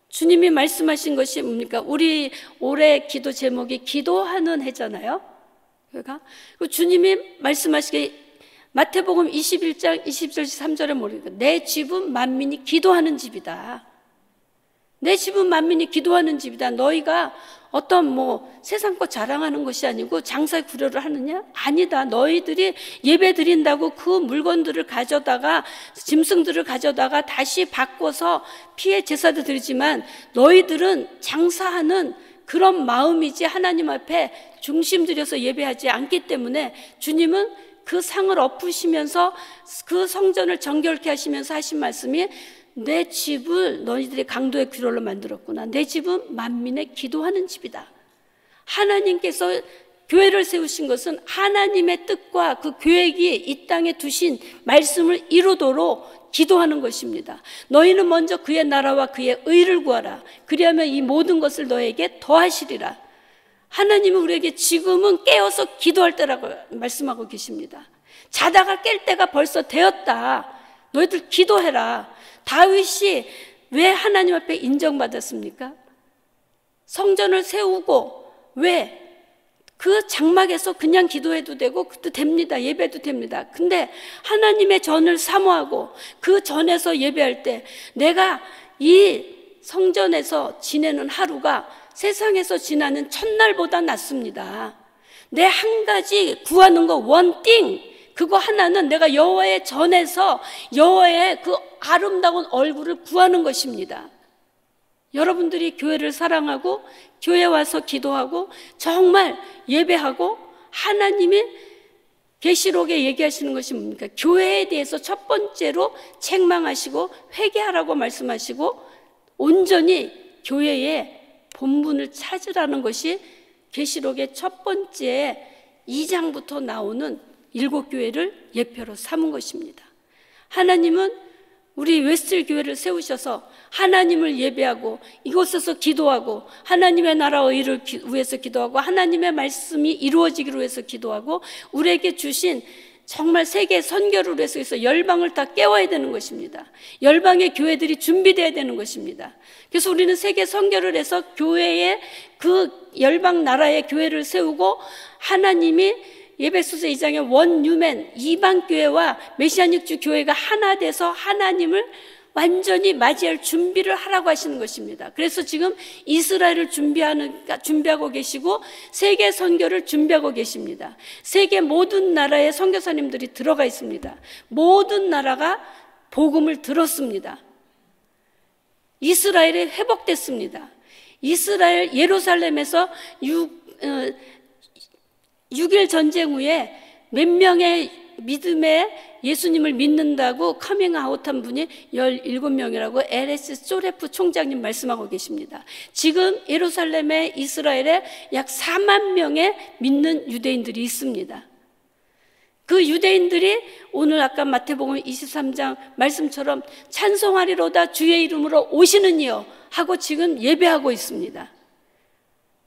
Speaker 1: 주님이 말씀하신 것이 뭡니까? 우리 올해 기도 제목이 기도하는 해잖아요. 그러니까 주님이 말씀하시기에 마태복음 21장 20절 3절에 뭐래요? 내 집은 만민이 기도하는 집이다. 내 집은 만민이 기도하는 집이다. 너희가 어떤 세상 것 자랑하는 것이 아니고 장사의 구려를 하느냐? 아니다. 너희들이 예배 드린다고 그 물건들을 가져다가, 짐승들을 가져다가 다시 바꿔서 피해 제사도 드리지만 너희들은 장사하는 그런 마음이지 하나님 앞에 중심 들여서 예배하지 않기 때문에, 주님은 그 상을 엎으시면서 그 성전을 정결케 하시면서 하신 말씀이, 내 집을 너희들이 강도의 귀롤로 만들었구나. 내 집은 만민의 기도하는 집이다. 하나님께서 교회를 세우신 것은 하나님의 뜻과 그 계획이 이 땅에 두신 말씀을 이루도록 기도하는 것입니다. 너희는 먼저 그의 나라와 그의 의를 구하라. 그리하면 이 모든 것을 너에게 더하시리라. 하나님은 우리에게 지금은 깨어서 기도할 때라고 말씀하고 계십니다. 자다가 깰 때가 벌써 되었다. 너희들 기도해라. 다윗이 왜 하나님 앞에 인정받았습니까? 성전을 세우고 왜? 그 장막에서 그냥 기도해도 되고 그도 됩니다. 예배도 됩니다. 근데 하나님의 전을 사모하고 그 전에서 예배할 때 내가 이 성전에서 지내는 하루가 세상에서 지나는 첫날보다 낫습니다. 내 한 가지 구하는 거 원띵, 그거 하나는 내가 여호와의 전에서 여호와의 그 아름다운 얼굴을 구하는 것입니다. 여러분들이 교회를 사랑하고 교회 와서 기도하고 정말 예배하고 하나님이 계시록에 얘기하시는 것이 뭡니까? 교회에 대해서 첫 번째로 책망하시고 회개하라고 말씀하시고 온전히 교회의 본분을 찾으라는 것이 계시록의 첫 번째 2장부터 나오는 7교회를 예표로 삼은 것입니다. 하나님은 우리 웨스트 교회를 세우셔서 하나님을 예배하고 이곳에서 기도하고 하나님의 나라의 일을 위해서 기도하고 하나님의 말씀이 이루어지기로 해서 기도하고 우리에게 주신 정말 세계 선교를 위해서 열방을 다 깨워야 되는 것입니다. 열방의 교회들이 준비되어야 되는 것입니다. 그래서 우리는 세계 선교를 해서 교회의 그 열방 나라의 교회를 세우고 하나님이 에베소서 2장의 원유맨 이방교회와 메시아닉주 교회가 하나 돼서 하나님을 완전히 맞이할 준비를 하라고 하시는 것입니다. 그래서 지금 이스라엘을 준비하고 계시고 세계 선교를 준비하고 계십니다. 세계 모든 나라의 선교사님들이 들어가 있습니다. 모든 나라가 복음을 들었습니다. 이스라엘이 회복됐습니다. 이스라엘 예루살렘에서 6일 전쟁 후에 몇 명의 믿음의 예수님을 믿는다고 커밍아웃한 분이 17명이라고 LS 쪼레프 총장님 말씀하고 계십니다. 지금 예루살렘에 이스라엘에 약 4만 명의 믿는 유대인들이 있습니다. 그 유대인들이 오늘 아까 마태복음 23장 말씀처럼 찬송하리로다 주의 이름으로 오시는 이여 하고 지금 예배하고 있습니다.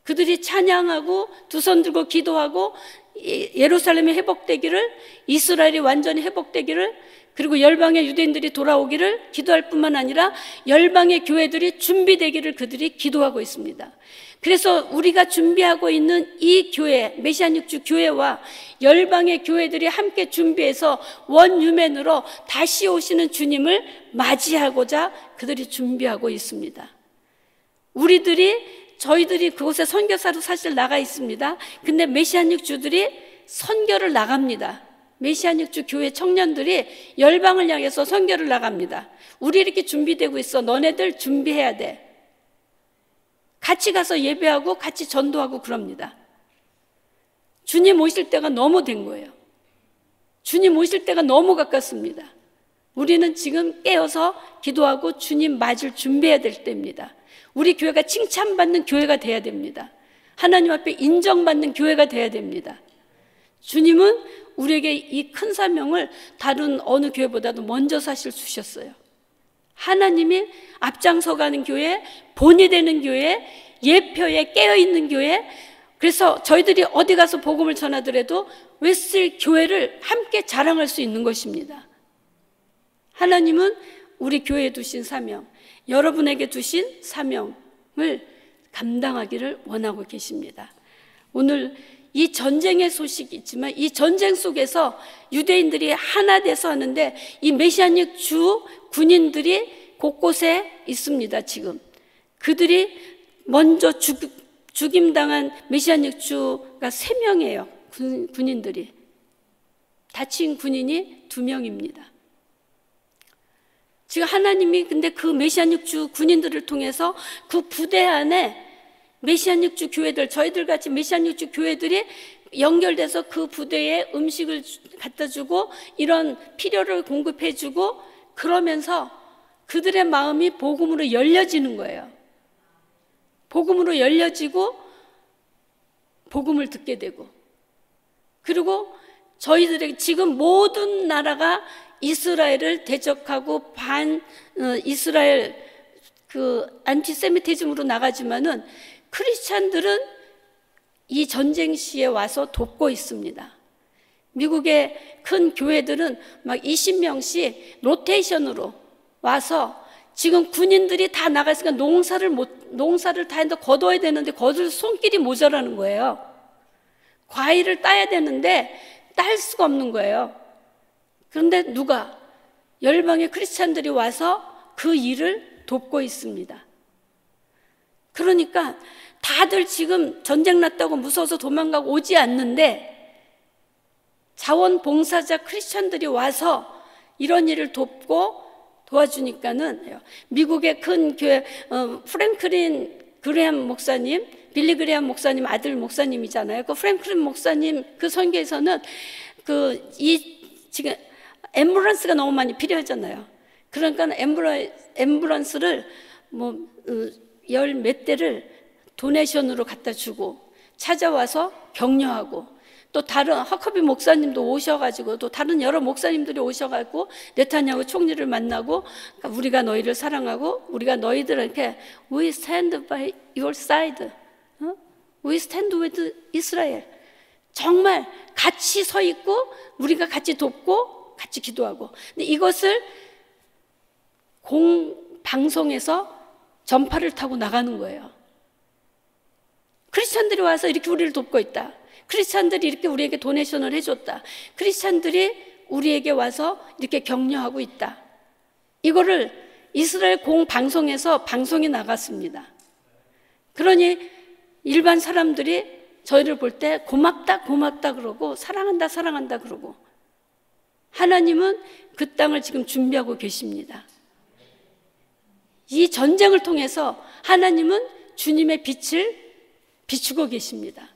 Speaker 1: 그들이 찬양하고 두 손 들고 기도하고 예루살렘이 회복되기를, 이스라엘이 완전히 회복되기를, 그리고 열방의 유대인들이 돌아오기를 기도할 뿐만 아니라 열방의 교회들이 준비되기를 그들이 기도하고 있습니다. 그래서 우리가 준비하고 있는 이 교회, 메시아닉주 교회와 열방의 교회들이 함께 준비해서 원유맨으로 다시 오시는 주님을 맞이하고자 그들이 준비하고 있습니다. 저희들이 그곳에 선교사로 사실 나가 있습니다. 근데 메시아닉 주들이 선교를 나갑니다. 메시아닉 주 교회 청년들이 열방을 향해서 선교를 나갑니다. 우리 이렇게 준비되고 있어. 너네들 준비해야 돼. 같이 가서 예배하고 같이 전도하고 그럽니다. 주님 오실 때가 너무 된 거예요. 주님 오실 때가 너무 가깝습니다. 우리는 지금 깨어서 기도하고 주님 맞을 준비해야 될 때입니다. 우리 교회가 칭찬받는 교회가 돼야 됩니다. 하나님 앞에 인정받는 교회가 돼야 됩니다. 주님은 우리에게 이 큰 사명을 다른 어느 교회보다도 먼저 사실 주셨어요. 하나님이 앞장서가는 교회, 본이 되는 교회, 예표에 깨어있는 교회. 그래서 저희들이 어디 가서 복음을 전하더라도 웨슬 교회를 함께 자랑할 수 있는 것입니다. 하나님은 우리 교회에 두신 사명, 여러분에게 두신 사명을 감당하기를 원하고 계십니다. 오늘 이 전쟁의 소식이 있지만 이 전쟁 속에서 유대인들이 하나 돼서 하는데 이 메시아닉 주 군인들이 곳곳에 있습니다. 지금 그들이 먼저 죽임당한 메시아닉 주가 3명이에요. 군인들이. 다친 군인이 2명입니다. 지금 하나님이 근데 그 메시아닉 주 군인들을 통해서 그 부대 안에 메시아닉 주 교회들, 저희들 같이 메시아닉 주 교회들이 연결돼서 그 부대에 음식을 갖다 주고 이런 필요를 공급해 주고 그러면서 그들의 마음이 복음으로 열려지는 거예요. 복음으로 열려지고 복음을 듣게 되고, 그리고 저희들에게 지금 모든 나라가 이스라엘을 대적하고 이스라엘 그 안티세미티즘으로 나가지만은 크리스찬들은 이 전쟁 시에 와서 돕고 있습니다. 미국의 큰 교회들은 막 20명씩 로테이션으로 와서 지금 군인들이 다 나갔으니까 농사를 다 했는데 거둬야 되는데 거둘 손길이 모자라는 거예요. 과일을 따야 되는데 딸 수가 없는 거예요. 그런데 누가? 열방의 크리스찬들이 와서 그 일을 돕고 있습니다. 그러니까 다들 지금 전쟁 났다고 무서워서 도망가고 오지 않는데 자원봉사자 크리스찬들이 와서 이런 일을 돕고 도와주니까는 미국의 큰 교회 프랭클린 그레함 목사님, 빌리 그레함 목사님 아들 목사님이잖아요. 그 프랭클린 목사님 그 선교에서는 지금 앰뷸런스가 너무 많이 필요하잖아요. 그러니까 앰뷸런스를 열 몇 대를 도네이션으로 갖다 주고 찾아와서 격려하고, 또 다른 허커비 목사님도 오셔가지고, 또 다른 여러 목사님들이 오셔가지고 네타냐후 총리를 만나고, 우리가 너희를 사랑하고 우리가 너희들한테 We stand by your side, We stand with Israel, 정말 같이 서 있고 우리가 같이 돕고 같이 기도하고. 근데 이것을 공방송에서 전파를 타고 나가는 거예요. 크리스찬들이 와서 이렇게 우리를 돕고 있다, 크리스찬들이 이렇게 우리에게 도네이션을 해줬다, 크리스찬들이 우리에게 와서 이렇게 격려하고 있다. 이거를 이스라엘 공방송에서 방송이 나갔습니다. 그러니 일반 사람들이 저희를 볼 때 고맙다 고맙다 그러고 사랑한다 사랑한다 그러고, 하나님은 그 땅을 지금 준비하고 계십니다. 이 전쟁을 통해서 하나님은 주님의 빛을 비추고 계십니다.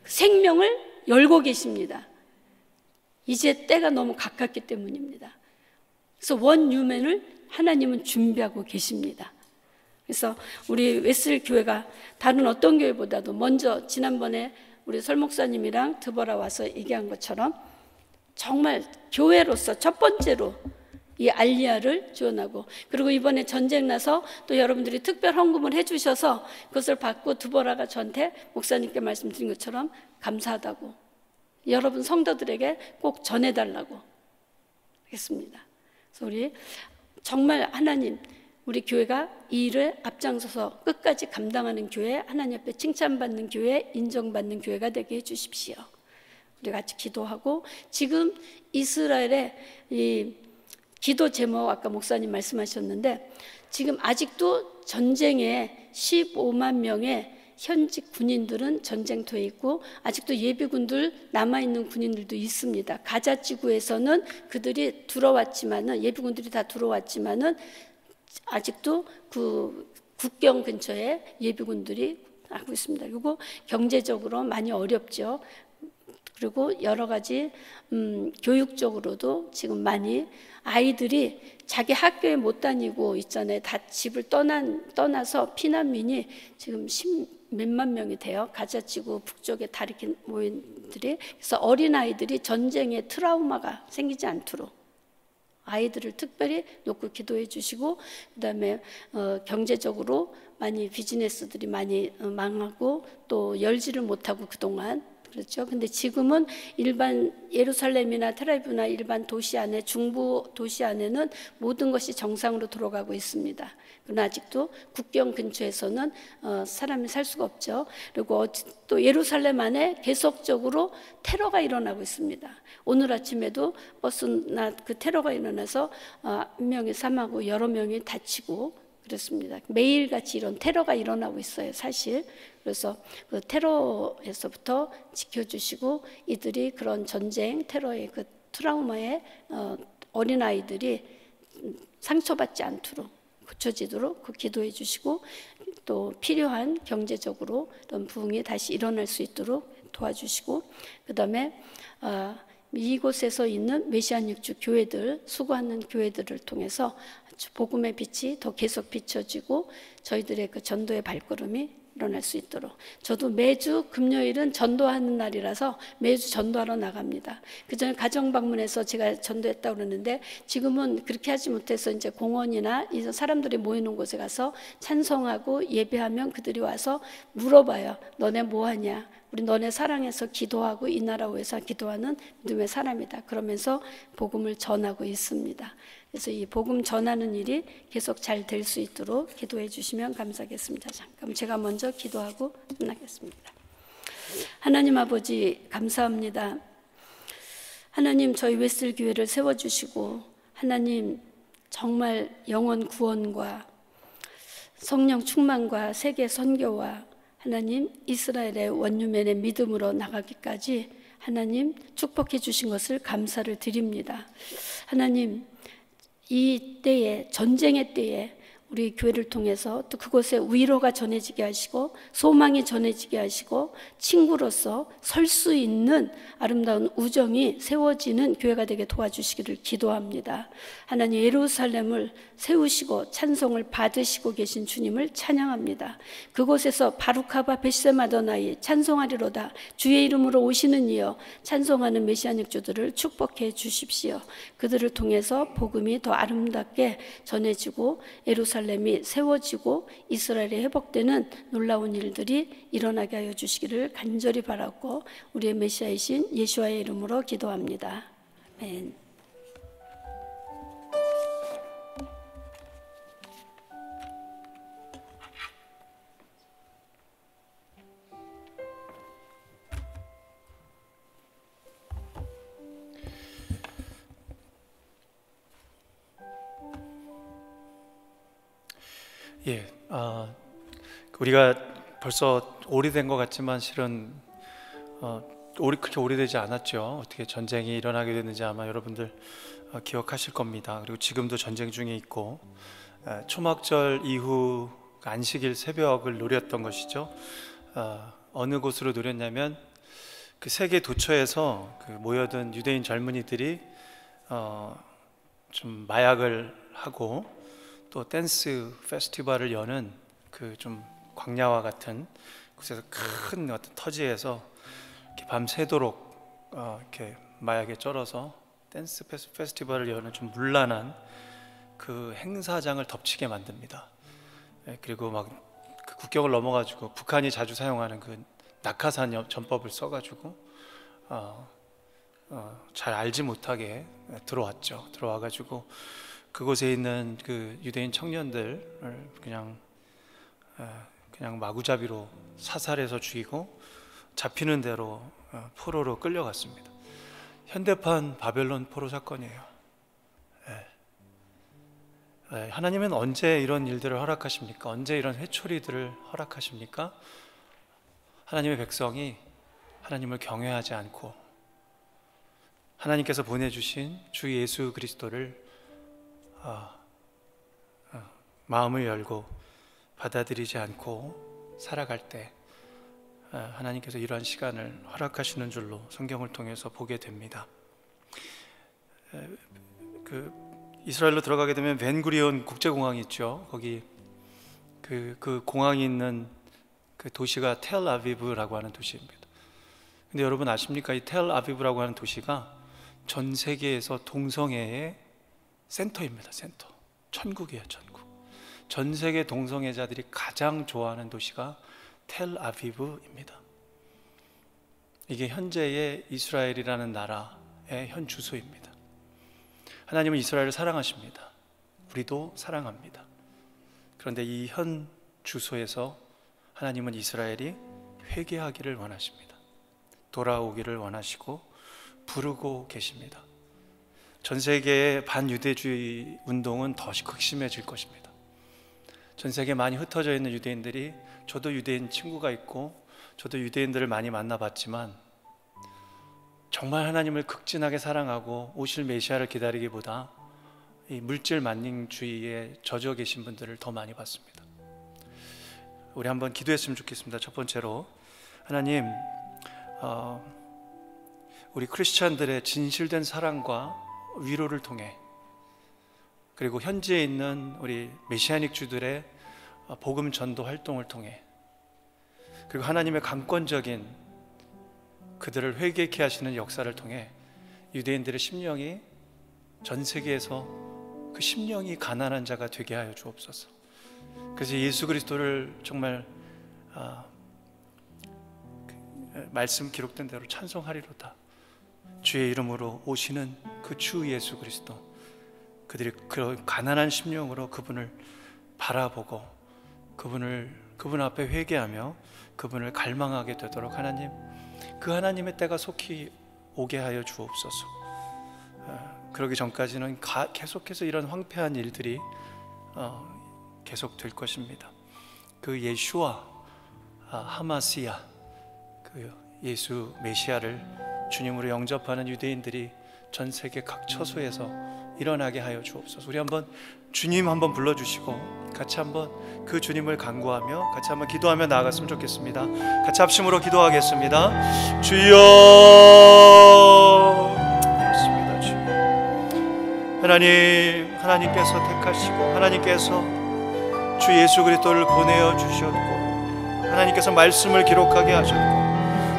Speaker 1: 생명을 열고 계십니다. 이제 때가 너무 가깝기 때문입니다. 그래서 원유맨을 하나님은 준비하고 계십니다. 그래서 우리 웨슬리 교회가 다른 어떤 교회보다도 먼저, 지난번에 우리 설 목사님이랑 드보라 와서 얘기한 것처럼 정말 교회로서 첫 번째로 이 알리야를 지원하고, 그리고 이번에 전쟁 나서 또 여러분들이 특별 헌금을 해주셔서 그것을 받고 드보라가 저한테 목사님께 말씀드린 것처럼 감사하다고, 여러분 성도들에게 꼭 전해달라고 했습니다. 그래서 우리 정말 하나님, 우리 교회가 이 일을 앞장서서 끝까지 감당하는 교회, 하나님 앞에 칭찬받는 교회, 인정받는 교회가 되게 해주십시오. 우리 같이 기도하고, 지금 이스라엘의 이 기도 제목, 아까 목사님 말씀하셨는데, 지금 아직도 전쟁에 15만 명의 현직 군인들은 전쟁터에 있고, 아직도 예비군들 남아있는 군인들도 있습니다. 가자 지구에서는 그들이 들어왔지만은, 예비군들이 다 들어왔지만은 아직도 그 국경 근처에 예비군들이 하고 있습니다. 그리고 경제적으로 많이 어렵죠. 그리고 여러 가지 교육적으로도 지금 많이 아이들이 자기 학교에 못 다니고 있잖아요. 다 집을 떠나서 피난민이 지금 몇만 명이 돼요. 가자지구 북쪽에 다 이렇게 모인들이. 그래서 어린아이들이 전쟁의 트라우마가 생기지 않도록 아이들을 특별히 놓고 기도해 주시고, 그 다음에 경제적으로 많이 비즈니스들이 많이 망하고 또 열지를 못하고 그동안 그렇죠. 근데 지금은 일반 예루살렘이나 텔아비브나 일반 도시 안에, 중부 도시 안에는 모든 것이 정상으로 돌아가고 있습니다. 그러나 아직도 국경 근처에서는 사람이 살 수가 없죠. 그리고 또 예루살렘 안에 계속적으로 테러가 일어나고 있습니다. 오늘 아침에도 버스나 그 테러가 일어나서 한 명이 사망하고 여러 명이 다치고 그렇습니다. 매일같이 이런 테러가 일어나고 있어요, 사실. 그래서 그 테러에서부터 지켜주시고, 이들이 그런 전쟁, 테러의 그 트라우마에 어린아이들이 상처받지 않도록, 고쳐지도록 그 기도해 주시고, 또 필요한 경제적으로 이런 부흥이 다시 일어날 수 있도록 도와주시고, 그 다음에 이곳에서 있는 메시아닉주 교회들, 수고하는 교회들을 통해서 복음의 빛이 더 계속 비춰지고 저희들의 그 전도의 발걸음이 일어날 수 있도록. 저도 매주 금요일은 전도하는 날이라서 매주 전도하러 나갑니다. 그전에 가정 방문해서 제가 전도했다고 그러는데, 지금은 그렇게 하지 못해서 이제 공원이나 이 사람들이 모이는 곳에 가서 찬송하고 예배하면 그들이 와서 물어봐요. 너네 뭐 하냐? 우리 너네 사랑해서 기도하고 이 나라 위해서 기도하는 믿음의 사람이다. 그러면서 복음을 전하고 있습니다. 그래서 이 복음 전하는 일이 계속 잘 될 수 있도록 기도해 주시면 감사하겠습니다. 잠깐 제가 먼저 기도하고 끝나겠습니다. 하나님 아버지 감사합니다. 하나님, 저희 웨슬 교회를 세워주시고, 하나님 정말 영혼 구원과 성령 충만과 세계 선교와 하나님 이스라엘의 원유맨의 믿음으로 나가기까지 하나님 축복해 주신 것을 감사를 드립니다. 하나님, 이 때에, 전쟁의 때에 우리 교회를 통해서 또 그곳에 위로가 전해지게 하시고 소망이 전해지게 하시고 친구로서 설 수 있는 아름다운 우정이 세워지는 교회가 되게 도와주시기를 기도합니다. 하나님, 예루살렘을 세우시고 찬송을 받으시고 계신 주님을 찬양합니다. 그곳에서 바루카바 벳세마더나이 찬송하리로다 주의 이름으로 오시는 이여 찬송하는 메시아닉 주들을 축복해 주십시오. 그들을 통해서 복음이 더 아름답게 전해지고 예루살렘이 세워지고 이스라엘이 회복되는 놀라운 일들이 일어나게 하여 주시기를 간절히 바라고 우리의 메시아이신 예수와의 이름으로 기도합니다. 아멘.
Speaker 2: 예, 우리가 벌써 오래된 것 같지만 실은 그렇게 오래되지 않았죠. 어떻게 전쟁이 일어나게 됐는지 아마 여러분들 기억하실 겁니다. 그리고 지금도 전쟁 중에 있고 초막절 이후 안식일 새벽을 노렸던 것이죠. 어느 곳으로 노렸냐면 그 세계 도처에서 그 모여든 유대인 젊은이들이 좀 마약을 하고 또 댄스 페스티벌을 여는 그 좀 광야와 같은 곳에서 큰 어떤 터지에서 이렇게 밤새도록 이렇게 마약에 쩔어서 댄스 페스티벌을 여는 좀 문란한 그 행사장을 덮치게 만듭니다. 그리고 막 그 국경을 넘어가지고 북한이 자주 사용하는 그 낙하산 전법을 써가지고 잘 알지 못하게 들어왔죠. 들어와가지고 그곳에 있는 그 유대인 청년들을 그냥 마구잡이로 사살해서 죽이고 잡히는 대로 포로로 끌려갔습니다. 현대판 바벨론 포로 사건이에요. 하나님은 언제 이런 일들을 허락하십니까? 언제 이런 회초리들을 허락하십니까? 하나님의 백성이 하나님을 경외하지 않고 하나님께서 보내주신 주 예수 그리스도를 마음을 열고 받아들이지 않고 살아갈 때 하나님께서 이러한 시간을 허락하시는 줄로 성경을 통해서 보게 됩니다. 그 이스라엘로 들어가게 되면 벤구리온 국제공항이 있죠. 거기 그 공항이 있는 그 도시가 텔아비브라고 하는 도시입니다. 근데 여러분 아십니까? 이 텔아비브라고 하는 도시가 전 세계에서 동성애의 센터입니다. 센터. 천국이에요, 천국. 전 세계 동성애자들이 가장 좋아하는 도시가 텔아비브입니다. 이게 현재의 이스라엘이라는 나라의 현 주소입니다. 하나님은 이스라엘을 사랑하십니다. 우리도 사랑합니다. 그런데 이 현 주소에서 하나님은 이스라엘이 회개하기를 원하십니다. 돌아오기를 원하시고 부르고 계십니다. 전 세계의 반유대주의 운동은 더 극심해질 것입니다. 전 세계에 많이 흩어져 있는 유대인들이, 저도 유대인 친구가 있고 저도 유대인들을 많이 만나봤지만 정말 하나님을 극진하게 사랑하고 오실 메시아를 기다리기보다 이 물질 만능주의에 젖어 계신 분들을 더 많이 봤습니다. 우리 한번 기도했으면 좋겠습니다. 첫 번째로, 하나님, 우리 크리스찬들의 진실된 사랑과 위로를 통해, 그리고 현지에 있는 우리 메시아닉 주들의 복음 전도 활동을 통해, 그리고 하나님의 강권적인 그들을 회개케 하시는 역사를 통해 유대인들의 심령이 전 세계에서 그 심령이 가난한 자가 되게 하여 주옵소서. 그래서 예수 그리스도를 정말 말씀 기록된 대로 찬송하리로다. 주의 이름으로 오시는 그 주 예수 그리스도, 그들이 그 가난한 심령으로 그분을 바라보고 그분 앞에 회개하며 그분을 갈망하게 되도록 하나님, 그 하나님의 때가 속히 오게 하여 주옵소서. 그러기 전까지는 계속해서 이런 황폐한 일들이 계속 될 것입니다. 그 예슈아 하마시아, 그 예수 메시아를 주님으로 영접하는 유대인들이 전 세계 각 처소에서 일어나게 하여 주옵소서. 우리 한번 주님 한번 불러주시고 같이 한번 그 주님을 간구하며 같이 한번 기도하며 나아갔으면 좋겠습니다. 같이 합심으로 기도하겠습니다. 주여, 그렇습니다. 주여, 하나님께서 택하시고 하나님께서 주 예수 그리스도를 보내어 주셨고 하나님께서 말씀을 기록하게 하셨고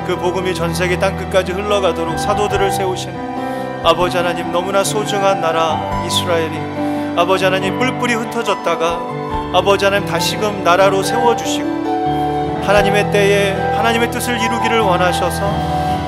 Speaker 2: 그 복음이 전 세계 땅끝까지 흘러가도록 사도들을 세우신 아버지 하나님, 너무나 소중한 나라 이스라엘이 아버지 하나님 뿔뿔이 흩어졌다가 아버지 하나님 다시금 나라로 세워주시고 하나님의 때에 하나님의 뜻을 이루기를 원하셔서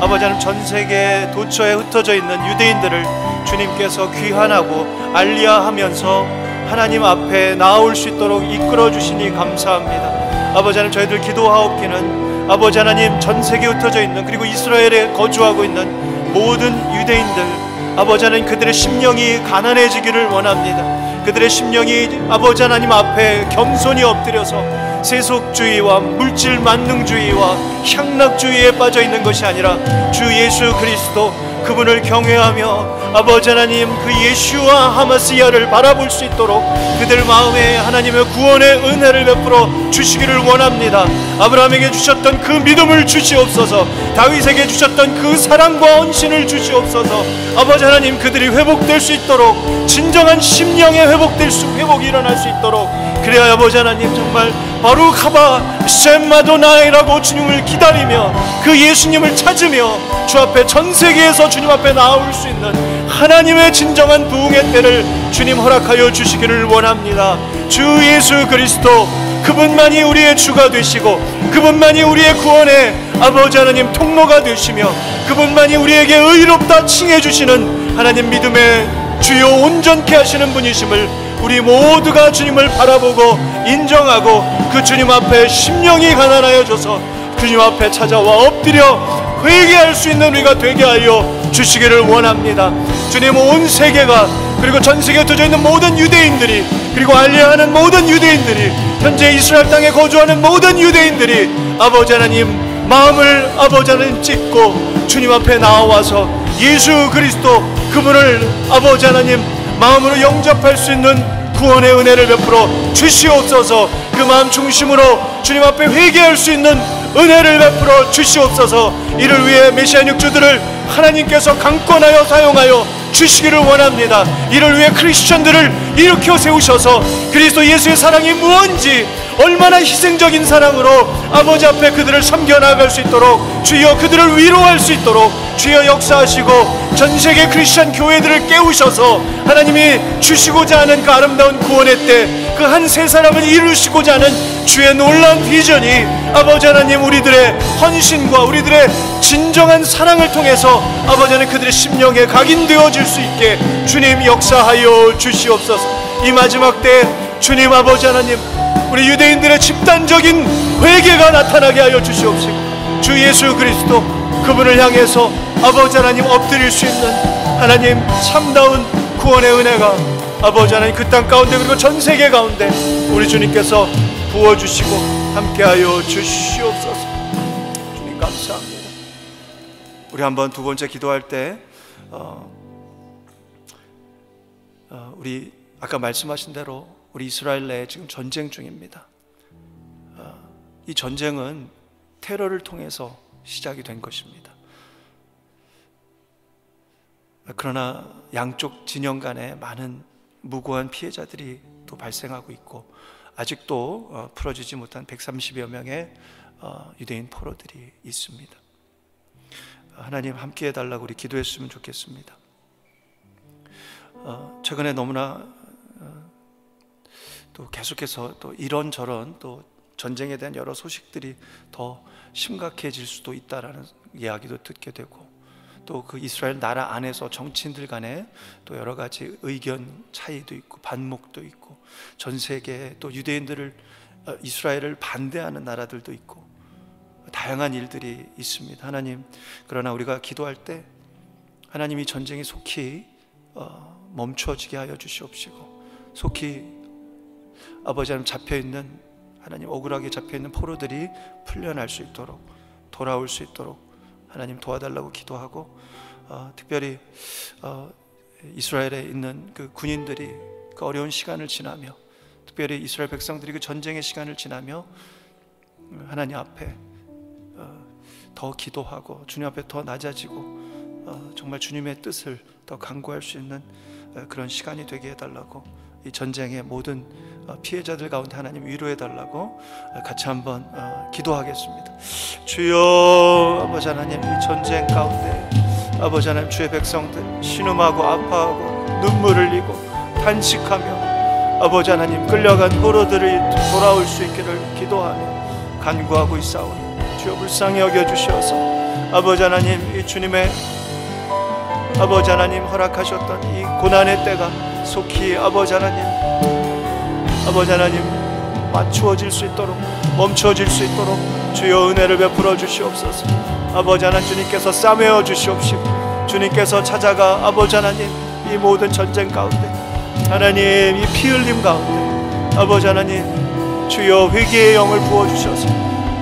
Speaker 2: 아버지 하나님 전 세계 도처에 흩어져 있는 유대인들을 주님께서 귀환하고 알리야하면서 하나님 앞에 나아올 수 있도록 이끌어 주시니 감사합니다. 아버지 하나님, 저희들 기도하옵기는 아버지 하나님 전 세계에 흩어져 있는 그리고 이스라엘에 거주하고 있는 모든 유대인들 아버지 하나님, 그들의 심령이 가난해지기를 원합니다. 그들의 심령이 아버지 하나님 앞에 겸손히 엎드려서 세속주의와 물질 만능주의와 향락주의에 빠져 있는 것이 아니라 주 예수 그리스도 그분을 경외하며 아버지 하나님 그 예수와 하마스야를 바라볼 수 있도록 그들 마음에 하나님의 구원의 은혜를 베풀어 주시기를 원합니다. 아브라함에게 주셨던 그 믿음을 주시옵소서. 다윗에게 주셨던 그 사랑과 헌신을 주시옵소서. 아버지 하나님, 그들이 회복될 수 있도록 진정한 심령의 회복이 일어날 수 있도록, 그래야 아버지 하나님 정말 바루카바 셈마도나이라고 주님을 기다리며 그 예수님을 찾으며 주 앞에 전 세계에서 주님 앞에 나올 수 있는 하나님의 진정한 부흥의 때를 주님 허락하여 주시기를 원합니다. 주 예수 그리스도 그분만이 우리의 주가 되시고 그분만이 우리의 구원의 아버지 하나님 통로가 되시며 그분만이 우리에게 의롭다 칭해 주시는 하나님 믿음의 주요 온전케 하시는 분이심을 우리 모두가 주님을 바라보고 인정하고 그 주님 앞에 심령이 가난하여져서 주님 앞에 찾아와 엎드려 회개할 수 있는 우리가 되게 하여 주시기를 원합니다. 주님, 온 세계가 그리고 전 세계에 흩어져 있는 모든 유대인들이 그리고 알리야하는 모든 유대인들이 현재 이스라엘 땅에 거주하는 모든 유대인들이 아버지 하나님 마음을 아버지 하나님 찢고 주님 앞에 나와서 예수 그리스도 그분을 아버지 하나님 마음으로 영접할 수 있는 구원의 은혜를 베풀어 주시옵소서. 그 마음 중심으로 주님 앞에 회개할 수 있는 은혜를 베풀어 주시옵소서. 이를 위해 메시아 육주들을 하나님께서 강권하여 사용하여 주시기를 원합니다. 이를 위해 크리스천들을 일으켜 세우셔서 그리스도 예수의 사랑이 무언지 얼마나 희생적인 사랑으로 아버지 앞에 그들을 섬겨나갈 수 있도록 주여 그들을 위로할 수 있도록 주여 역사하시고 전세계 크리스천 교회들을 깨우셔서 하나님이 주시고자 하는 그 아름다운 구원의 때 그 한 세 사람을 이루시고자 하는 주의 놀라운 비전이 아버지 하나님 우리들의 헌신과 우리들의 진정한 사랑을 통해서 아버지 하나님 그들의 심령에 각인되어질 수 있게 주님 역사하여 주시옵소서. 이 마지막 때 주님 아버지 하나님 우리 유대인들의 집단적인 회개가 나타나게 하여 주시옵시고 주 예수 그리스도 그분을 향해서 아버지 하나님 엎드릴 수 있는 하나님 참다운 구원의 은혜가 아버지 하나님 그 땅 가운데 그리고 전 세계 가운데 우리 주님께서 부어주시고 함께하여 주시옵소서. 주님 감사합니다. 우리 한번 두 번째 기도할 때 우리 아까 말씀하신 대로 우리 이스라엘 내에 지금 전쟁 중입니다. 이 전쟁은 테러를 통해서 시작이 된 것입니다. 그러나 양쪽 진영 간에 많은 무고한 피해자들이 또 발생하고 있고 아직도 풀어지지 못한 130여 명의 유대인 포로들이 있습니다. 하나님 함께 해달라고 우리 기도했으면 좋겠습니다. 최근에 너무나 또 계속해서 또 이런저런 또 전쟁에 대한 여러 소식들이 더 심각해질 수도 있다라는 이야기도 듣게 되고 또 그 이스라엘 나라 안에서 정치인들 간에 또 여러 가지 의견 차이도 있고 반목도 있고 전 세계에 또 유대인들을 이스라엘을 반대하는 나라들도 있고 다양한 일들이 있습니다. 하나님, 그러나 우리가 기도할 때 하나님 이 전쟁이 속히 멈춰지게 하여 주시옵시고 속히 아버지 하나님 잡혀있는 하나님 억울하게 잡혀있는 포로들이 풀려날 수 있도록 돌아올 수 있도록 하나님 도와달라고 기도하고 특별히 이스라엘에 있는 그 군인들이 그 어려운 시간을 지나며, 특별히 이스라엘 백성들이 그 전쟁의 시간을 지나며 하나님 앞에 더 기도하고 주님 앞에 더 낮아지고 정말 주님의 뜻을 더 간구할 수 있는 그런 시간이 되게 해달라고, 이 전쟁의 모든 피해자들 가운데 하나님 위로해 달라고 같이 한번 기도하겠습니다. 주여, 아버지 하나님, 이 전쟁 가운데 아버지 하나님, 주의 백성들 신음하고 아파하고 눈물 흘리고 탄식하며 아버지 하나님 끌려간 포로들이 돌아올 수 있기를 기도하며 간구하고 있사오니 주여 불쌍히 여겨주시어서 아버지 하나님, 이 주님의 아버지 하나님 허락하셨던 이 고난의 때가 속히 아버지 하나님 맞추어질 수 있도록, 멈춰질 수 있도록 주여 은혜를 베풀어 주시옵소서. 아버지 하나님, 주님께서 싸매어 주시옵시고 주님께서 찾아가 아버지 하나님 이 모든 전쟁 가운데 하나님 이 피 흘림 가운데 아버지 하나님 주여 회개의 영을 부어주셔서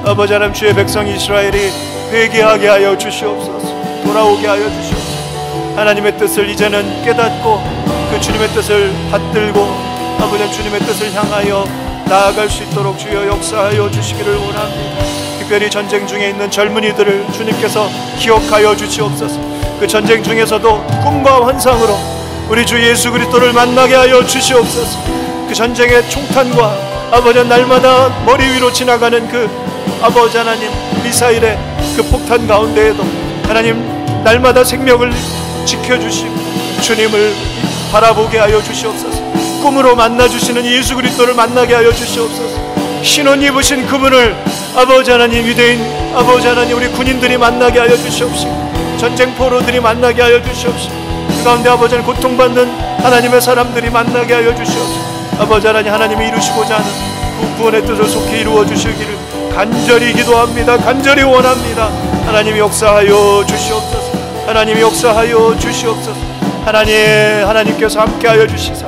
Speaker 2: 아버지 하나님 주의 백성 이스라엘이 회개하게 하여 주시옵소서. 돌아오게 하여 주시옵소서. 하나님의 뜻을 이제는 깨닫고 그 주님의 뜻을 받들고 아버지 하나님 주님의 뜻을 향하여 나아갈 수 있도록 주여 역사하여 주시기를 원합니다. 특별히 전쟁 중에 있는 젊은이들을 주님께서 기억하여 주시옵소서. 그 전쟁 중에서도 꿈과 환상으로 우리 주 예수 그리스도를 만나게 하여 주시옵소서. 그 전쟁의 총탄과 아버지 날마다 머리 위로 지나가는 그 아버지 하나님 미사일의 그 폭탄 가운데에도 하나님 날마다 생명을 지켜주시고 주님을 바라보게 하여 주시옵소서. 꿈으로 만나주시는 예수 그리스도를 만나게 하여 주시옵소서. 신혼 입으신 그분을 아버지 하나님 위대인 아버지 하나님 우리 군인들이 만나게 하여 주시옵시고 전쟁 포로들이 만나게 하여 주시옵시고 그 가운데 아버지 하나님 고통받는 하나님의 사람들이 만나게 하여 주시옵시고 아버지 하나님 하나님이 이루시고자 하는 그 구원의 뜻을 속히 이루어 주시기를 간절히 기도합니다. 간절히 원합니다. 하나님이 역사하여 주시옵소서. 하나님이 역사하여 주시옵소서. 하나님께서 함께하여 주시사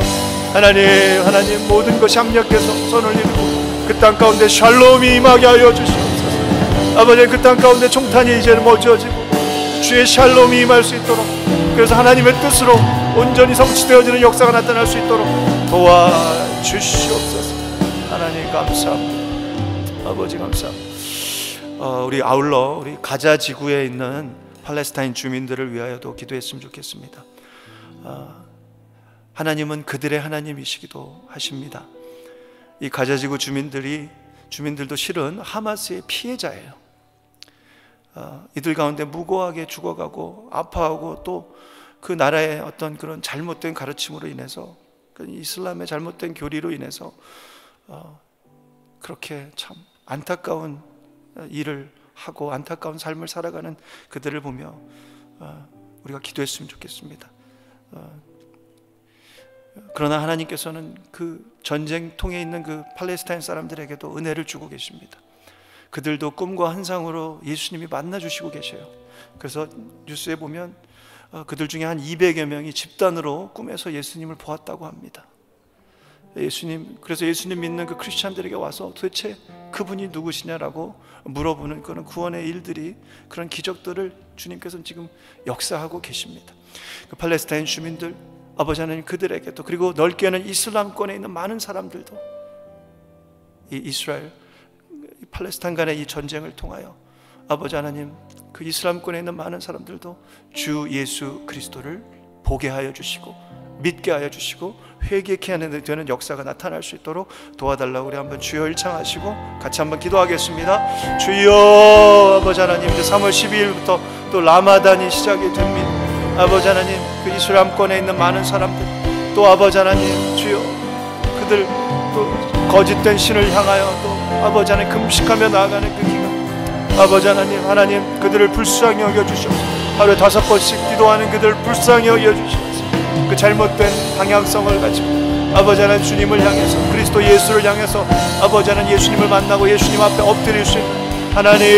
Speaker 2: 하나님 모든 것이 합력해서 선을 이루고 그 땅 가운데 샬롬이 임하게 하여 주시옵소서. 아버지 그 땅 가운데 총탄이 이제 멎어지고 주의 샬롬이 임할 수 있도록, 그래서 하나님의 뜻으로 온전히 성취되어지는 역사가 나타날 수 있도록 도와주시옵소서. 하나님 감사합니다. 아버지 감사합니다. 우리 아울러 우리 가자 지구에 있는 팔레스타인 주민들을 위하여도 기도했으면 좋겠습니다. 하나님은 그들의 하나님이시기도 하십니다. 이 가자지구 주민들도 실은 하마스의 피해자예요. 이들 가운데 무고하게 죽어가고 아파하고 또 그 나라의 어떤 그런 잘못된 가르침으로 인해서 그 이슬람의 잘못된 교리로 인해서 그렇게 참 안타까운 일을 하고 안타까운 삶을 살아가는 그들을 보며 우리가 기도했으면 좋겠습니다. 그러나 하나님께서는 그 전쟁통에 있는 그 팔레스타인 사람들에게도 은혜를 주고 계십니다. 그들도 꿈과 환상으로 예수님이 만나주시고 계셔요. 그래서 뉴스에 보면 그들 중에 한 200여 명이 집단으로 꿈에서 예수님을 보았다고 합니다. 그래서 예수님 믿는 그 크리스찬들에게 와서 도대체 그분이 누구시냐라고 물어보는 그런 구원의 일들이, 그런 기적들을 주님께서는 지금 역사하고 계십니다. 그 팔레스타인 주민들, 아버지 하나님 그들에게도, 그리고 넓게는 이슬람권에 있는 많은 사람들도 이 이스라엘, 팔레스타인 간의 이 전쟁을 통하여 아버지 하나님 그 이슬람권에 있는 많은 사람들도 주 예수 그리스도를 보게 하여 주시고 믿게 하여 주시고 회개케 하는 되는 역사가 나타날 수 있도록 도와달라고 우리 한번 주여 일창하시고 같이 한번 기도하겠습니다. 주여 아버지 하나님, 이제 3월 12일부터 또 라마단이 시작이 됩니다. 아버지 하나님 그 이슬람권에 있는 많은 사람들, 또 아버지 하나님 주여 그들 또 거짓된 신을 향하여 또 아버지 하나님 금식하며 나아가는 그 기간, 아버지 하나님 그들을 불쌍히 여겨주시옵소서. 하루에 5번씩 기도하는 그들을 불쌍히 여겨주시옵소서. 그 잘못된 방향성을 가지고 아버지 하나님 주님을 향해서, 그리스도 예수를 향해서 아버지 하나님 예수님을 만나고 예수님 앞에 엎드릴 수 있는 하나님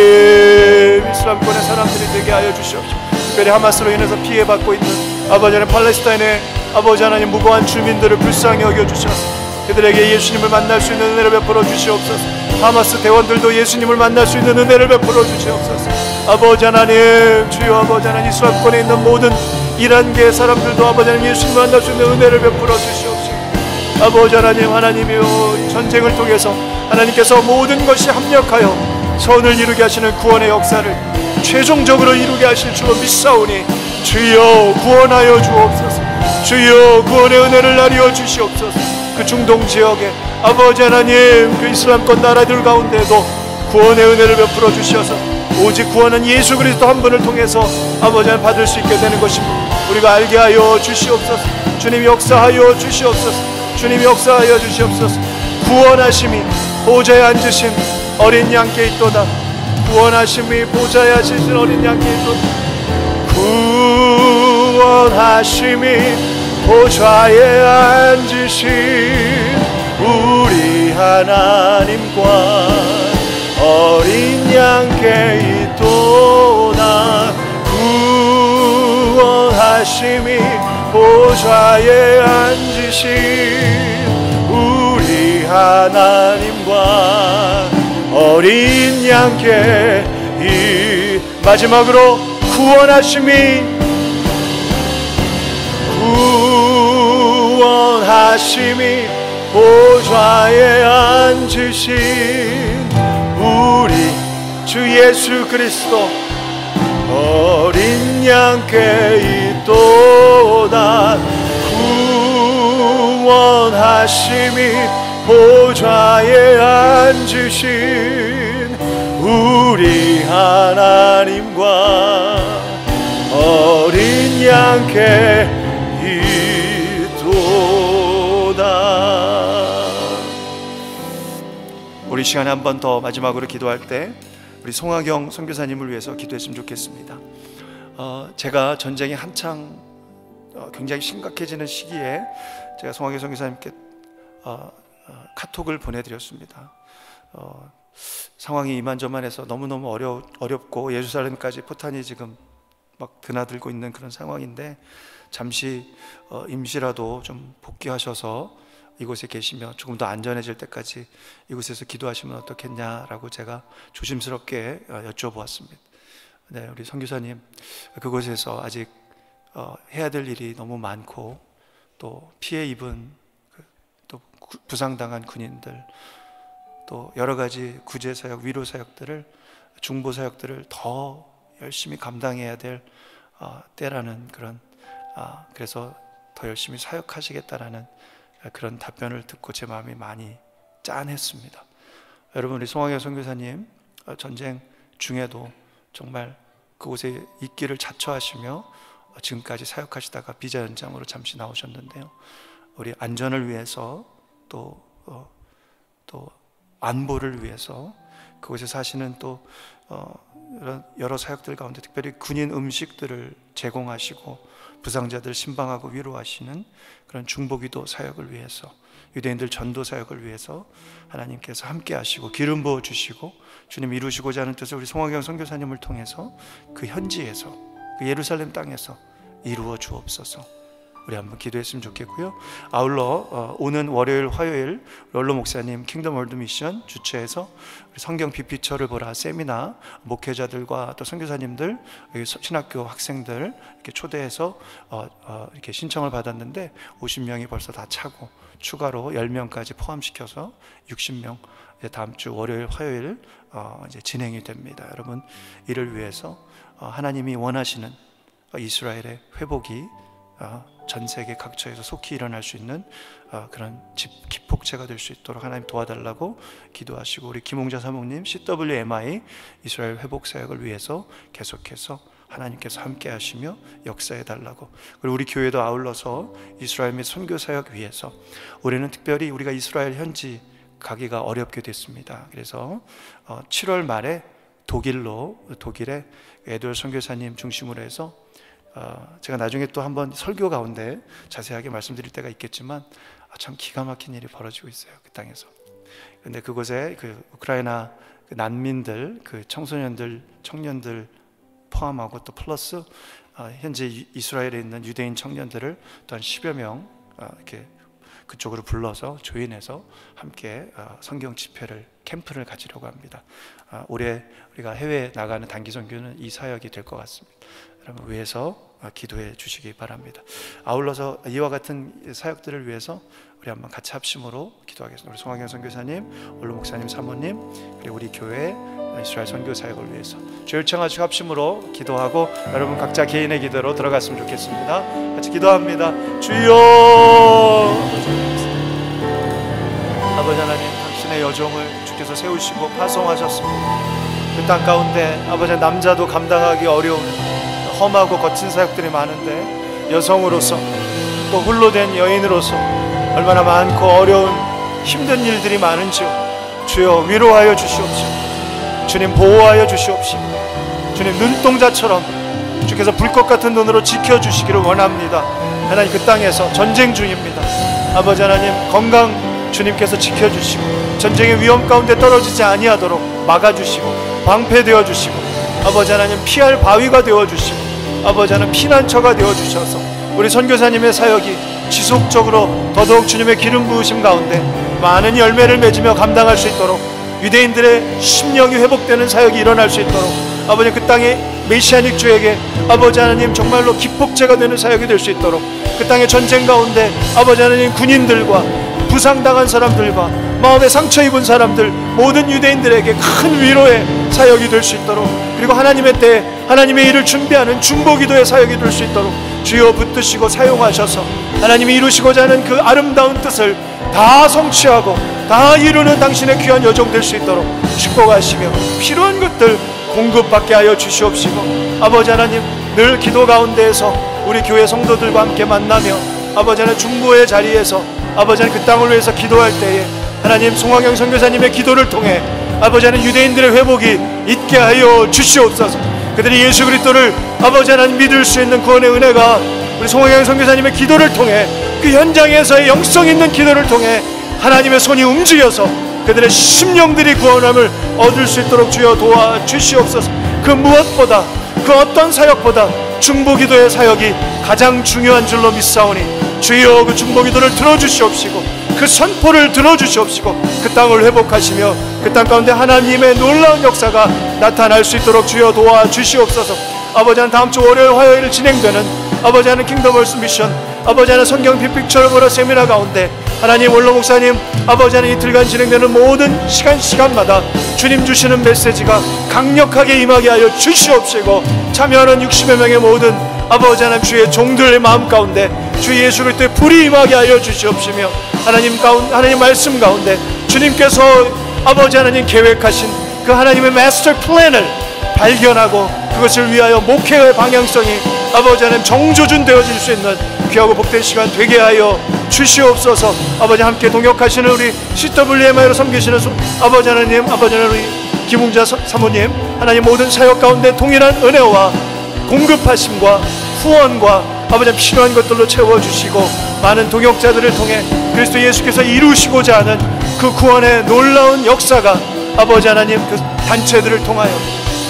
Speaker 2: 이슬람권의 사람들이 되게 하여 주시옵소서. 특별히 하마스로 인해서 피해받고 있는 아버지 하나님 팔레스타인의 아버지 하나님 무고한 주민들을 불쌍히 여겨주셔서 그들에게 예수님을 만날 수 있는 은혜를 베풀어 주시옵소서. 하마스 대원들도 예수님을 만날 수 있는 은혜를 베풀어 주시옵소서. 아버지 하나님, 주여 아버지 하나님, 이스라엘권에 있는 모든 이란계 사람들도 아버지 하나님 예수님을 만날 수 있는 은혜를 베풀어 주시옵소서. 아버지 하나님, 하나님이여, 전쟁을 통해서 하나님께서 모든 것이 합력하여 선을 이루게 하시는 구원의 역사를 최종적으로 이루게 하실 줄로 믿사오니 주여 구원하여 주옵소서. 주여 구원의 은혜를 나뉘어 주시옵소서. 그 중동 지역에 아버지 하나님, 그 이슬람권 나라들 가운데도 구원의 은혜를 베풀어 주셔서 오직 구원은 예수 그리스도 한 분을 통해서 아버지 하나님 받을 수 있게 되는 것입니다. 우리가 알게 하여 주시옵소서. 주님 역사하여 주시옵소서. 주님 역사하여 주시옵소서. 구원하심이 보좌에 앉으신 어린 양께 있도다. 구원하심이 보좌에 앉으신 어린 양께 있도다. 구원하심이 보좌에 앉으신 우리 하나님과 어린 양께 있도다. 구원하심이 보좌에 앉으신 우리 하나님과 어린 양께 마지막으로 구원하심이 보좌에 앉으신 우리 주 예수 그리스도 어린 양께 있도다. 구원하심이 보좌에 앉으신 우리 하나님과 어린 양께 우리 시간에 한 번 더 마지막으로 기도할 때 우리 송하경 선교사님을 위해서 기도했으면 좋겠습니다. 제가 전쟁이 한창 굉장히 심각해지는 시기에 제가 송하경 선교사님께 카톡을 보내드렸습니다. 상황이 이만저만해서 너무너무 어렵고 예루살렘까지 포탄이 지금 막 드나들고 있는 그런 상황인데 잠시 임시라도 좀 복귀하셔서 이곳에 계시며 조금 더 안전해질 때까지 이곳에서 기도하시면 어떻겠냐라고 제가 조심스럽게 여쭤보았습니다. 네, 우리 선교사님, 그곳에서 아직 해야 될 일이 너무 많고 또 피해 입은 또 부상당한 군인들, 또 여러 가지 구제 사역, 위로 사역들을, 중보 사역들을 더 열심히 감당해야 될 때라는 그런 그래서 더 열심히 사역하시겠다라는 그런 답변을 듣고 제 마음이 많이 짠했습니다. 여러분, 우리 송하경 선교사님 전쟁 중에도 정말 그곳에 있기를 자처하시며 지금까지 사역하시다가 비자 연장으로 잠시 나오셨는데요, 우리 안전을 위해서 또 안보를 위해서 그곳에 사시는 또 여러 사역들 가운데 특별히 군인 음식들을 제공하시고 부상자들 신방하고 위로하시는 그런 중보기도 사역을 위해서, 유대인들 전도 사역을 위해서 하나님께서 함께 하시고 기름 부어 주시고 주님 이루시고자 하는 뜻을 우리 송하경 선교사님을 통해서 그 현지에서, 그 예루살렘 땅에서 이루어 주옵소서. 우리 한번 기도했으면 좋겠고요. 아울러 오는 월요일, 화요일 롤러 목사님 킹덤 월드 미션 주최해서 성경 비피처를 보라 세미나 목회자들과 또 선교사님들, 신학교 학생들 이렇게 초대해서 이렇게 신청을 받았는데 50명이 벌써 다 차고 추가로 10명까지 포함시켜서 60명 다음 주 월요일, 화요일 이제 진행이 됩니다. 여러분, 이를 위해서 하나님이 원하시는 이스라엘의 회복이 전 세계 각처에서 속히 일어날 수 있는 그런 기폭제가 될 수 있도록 하나님 도와달라고 기도하시고, 우리 김홍자 사목님 CWMI 이스라엘 회복 사역을 위해서 계속해서 하나님께서 함께 하시며 역사해 달라고, 그리고 우리 교회도 아울러서 이스라엘 및 선교 사역 위해서 올해는 특별히 우리가 이스라엘 현지 가기가 어렵게 됐습니다. 그래서 7월 말에 독일의 에드월 선교사님 중심으로 해서 제가 나중에 또 한번 설교 가운데 자세하게 말씀드릴 때가 있겠지만 참 기가 막힌 일이 벌어지고 있어요, 그 땅에서. 그런데 그곳에 그 우크라이나 그 난민들, 그 청소년들, 청년들 포함하고 또 플러스 현재 이스라엘에 있는 유대인 청년들을 또 한 10여 명 이렇게 그쪽으로 불러서 조인해서 함께 성경 집회를 캠프를 가지려고 합니다. 올해 우리가 해외에 나가는 단기 선교는 이 사역이 될 것 같습니다. 여러분 위해서 기도해 주시기 바랍니다. 아울러서 이와 같은 사역들을 위해서 우리 한번 같이 합심으로 기도하겠습니다. 우리 송학영 선교사님, 원로 목사님, 사모님, 그리고 우리 교회 이스라엘 선교 사역을 위해서 주 요청하시고 합심으로 기도하고 여러분 각자 개인의 기도로 들어갔으면 좋겠습니다. 같이 기도합니다. 주여, 아버지 하나님, 당신의 여종을 주께서 세우시고 파송하셨습니다. 그 땅 가운데 아버지 남자도 감당하기 어려운 험하고 거친 사역들이 많은데 여성으로서 또 홀로 된 여인으로서 얼마나 많고 어려운 힘든 일들이 많은지요. 주여 위로하여 주시옵시고, 주님 보호하여 주시옵시고, 주님 눈동자처럼 주께서 불꽃 같은 눈으로 지켜주시기를 원합니다. 하나님 그 땅에서 전쟁 중입니다. 아버지 하나님 건강 주님께서 지켜주시고 전쟁의 위험 가운데 떨어지지 아니하도록 막아주시고 방패되어 주시고 아버지 하나님 피할 바위가 되어주시고 아버지 하나님 피난처가 되어주셔서 우리 선교사님의 사역이 지속적으로 더더욱 주님의 기름 부으심 가운데 많은 열매를 맺으며 감당할 수 있도록 유대인들의 심령이 회복되는 사역이 일어날 수 있도록 아버지 그 땅의 메시아닉 주에게 아버지 하나님 정말로 기폭제가 되는 사역이 될 수 있도록 그 땅의 전쟁 가운데 아버지 하나님 군인들과 부상당한 사람들과 마음에 상처 입은 사람들 모든 유대인들에게 큰 위로의 사역이 될 수 있도록 그리고 하나님의 때에 하나님의 일을 준비하는 중보기도의 사역이 될 수 있도록 주여 붙드시고 사용하셔서 하나님이 이루시고자 하는 그 아름다운 뜻을 다 성취하고 다 이루는 당신의 귀한 여정 될 수 있도록 축복하시며 필요한 것들 공급받게 하여 주시옵시고 아버지 하나님 늘 기도 가운데에서 우리 교회 성도들과 함께 만나며 아버지 하나님 중보의 자리에서 아버지 하나님 그 땅을 위해서 기도할 때에 하나님 송학영 선교사님의 기도를 통해 아버지 하나님 유대인들의 회복이 있게 하여 주시옵소서. 그들이 예수 그리스도를 아버지 하나님 믿을 수 있는 구원의 은혜가 우리 송학영 선교사님의 기도를 통해 그 현장에서의 영성 있는 기도를 통해 하나님의 손이 움직여서 그들의 심령들이 구원함을 얻을 수 있도록 주여 도와주시옵소서. 그 무엇보다 그 어떤 사역보다 중보기도의 사역이 가장 중요한 줄로 믿사오니 주여 그 중보기도를 들어주시옵시고 그 선포를 들어주시옵시고 그 땅을 회복하시며 그 땅 가운데 하나님의 놀라운 역사가 나타날 수 있도록 주여 도와주시옵소서. 아버지 하나님 다음 주 월요일 화요일 진행되는 아버지 하나님 킹덤 월스 미션 아버지 하나님 성경 빅픽처를 보라 세미나 가운데 하나님 원로 목사님 아버지 하나님 이틀간 진행되는 모든 시간마다 주님 주시는 메시지가 강력하게 임하게 하여 주시옵시고 참여하는 60여 명의 모든 아버지 하나님 주의 종들의 마음 가운데 주 예수 그리스도의 불이 임하게 하여 주시옵시며 하나님 말씀 가운데 주님께서 아버지 하나님 계획하신 그 하나님의 마스터 플랜을 발견하고 그것을 위하여 목회의 방향성이 아버지 하나님 정조준 되어질 수 있는 귀하고 복된 시간 되게 하여 주시옵소서. 아버지 함께 동역하시는 우리 CWMI로 섬기시는 아버지 하나님 우리 김웅자 사모님 하나님 모든 사역 가운데 동일한 은혜와 공급하심과 후원과 아버지 필요한 것들로 채워주시고 많은 동역자들을 통해 그리스도 예수께서 이루시고자 하는 그 구원의 놀라운 역사가 아버지 하나님 그 단체들을 통하여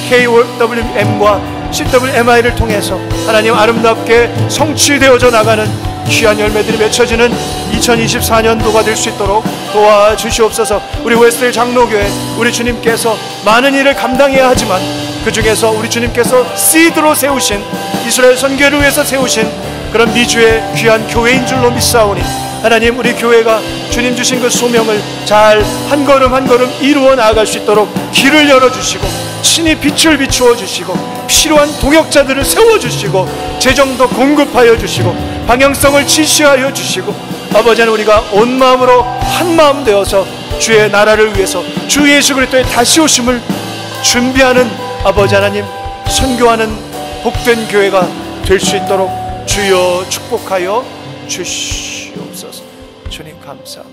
Speaker 2: KWM과 CWMI를 통해서 하나님 아름답게 성취되어져 나가는 귀한 열매들이 맺혀지는 2024년도가 될 수 있도록 도와주시옵소서. 우리 웨스트힐 장로교회 우리 주님께서 많은 일을 감당해야 하지만 그 중에서 우리 주님께서 시드로 세우신 이스라엘 선교를 위해서 세우신 그런 미주의 귀한 교회인 줄로 믿사오니 하나님 우리 교회가 주님 주신 그 소명을 잘 한 걸음 한 걸음 이루어 나아갈 수 있도록 길을 열어주시고 친히 빛을 비추어 주시고 필요한 동역자들을 세워주시고 재정도 공급하여 주시고 방향성을 지시하여 주시고 아버지 하나님 우리가 온 마음으로 한 마음 되어서 주의 나라를 위해서 주 예수 그리스도의 다시 오심을 준비하는 아버지 하나님 선교하는 복된 교회가 될 수 있도록 주여 축복하여 주시옵소서. 주님 감사합니다.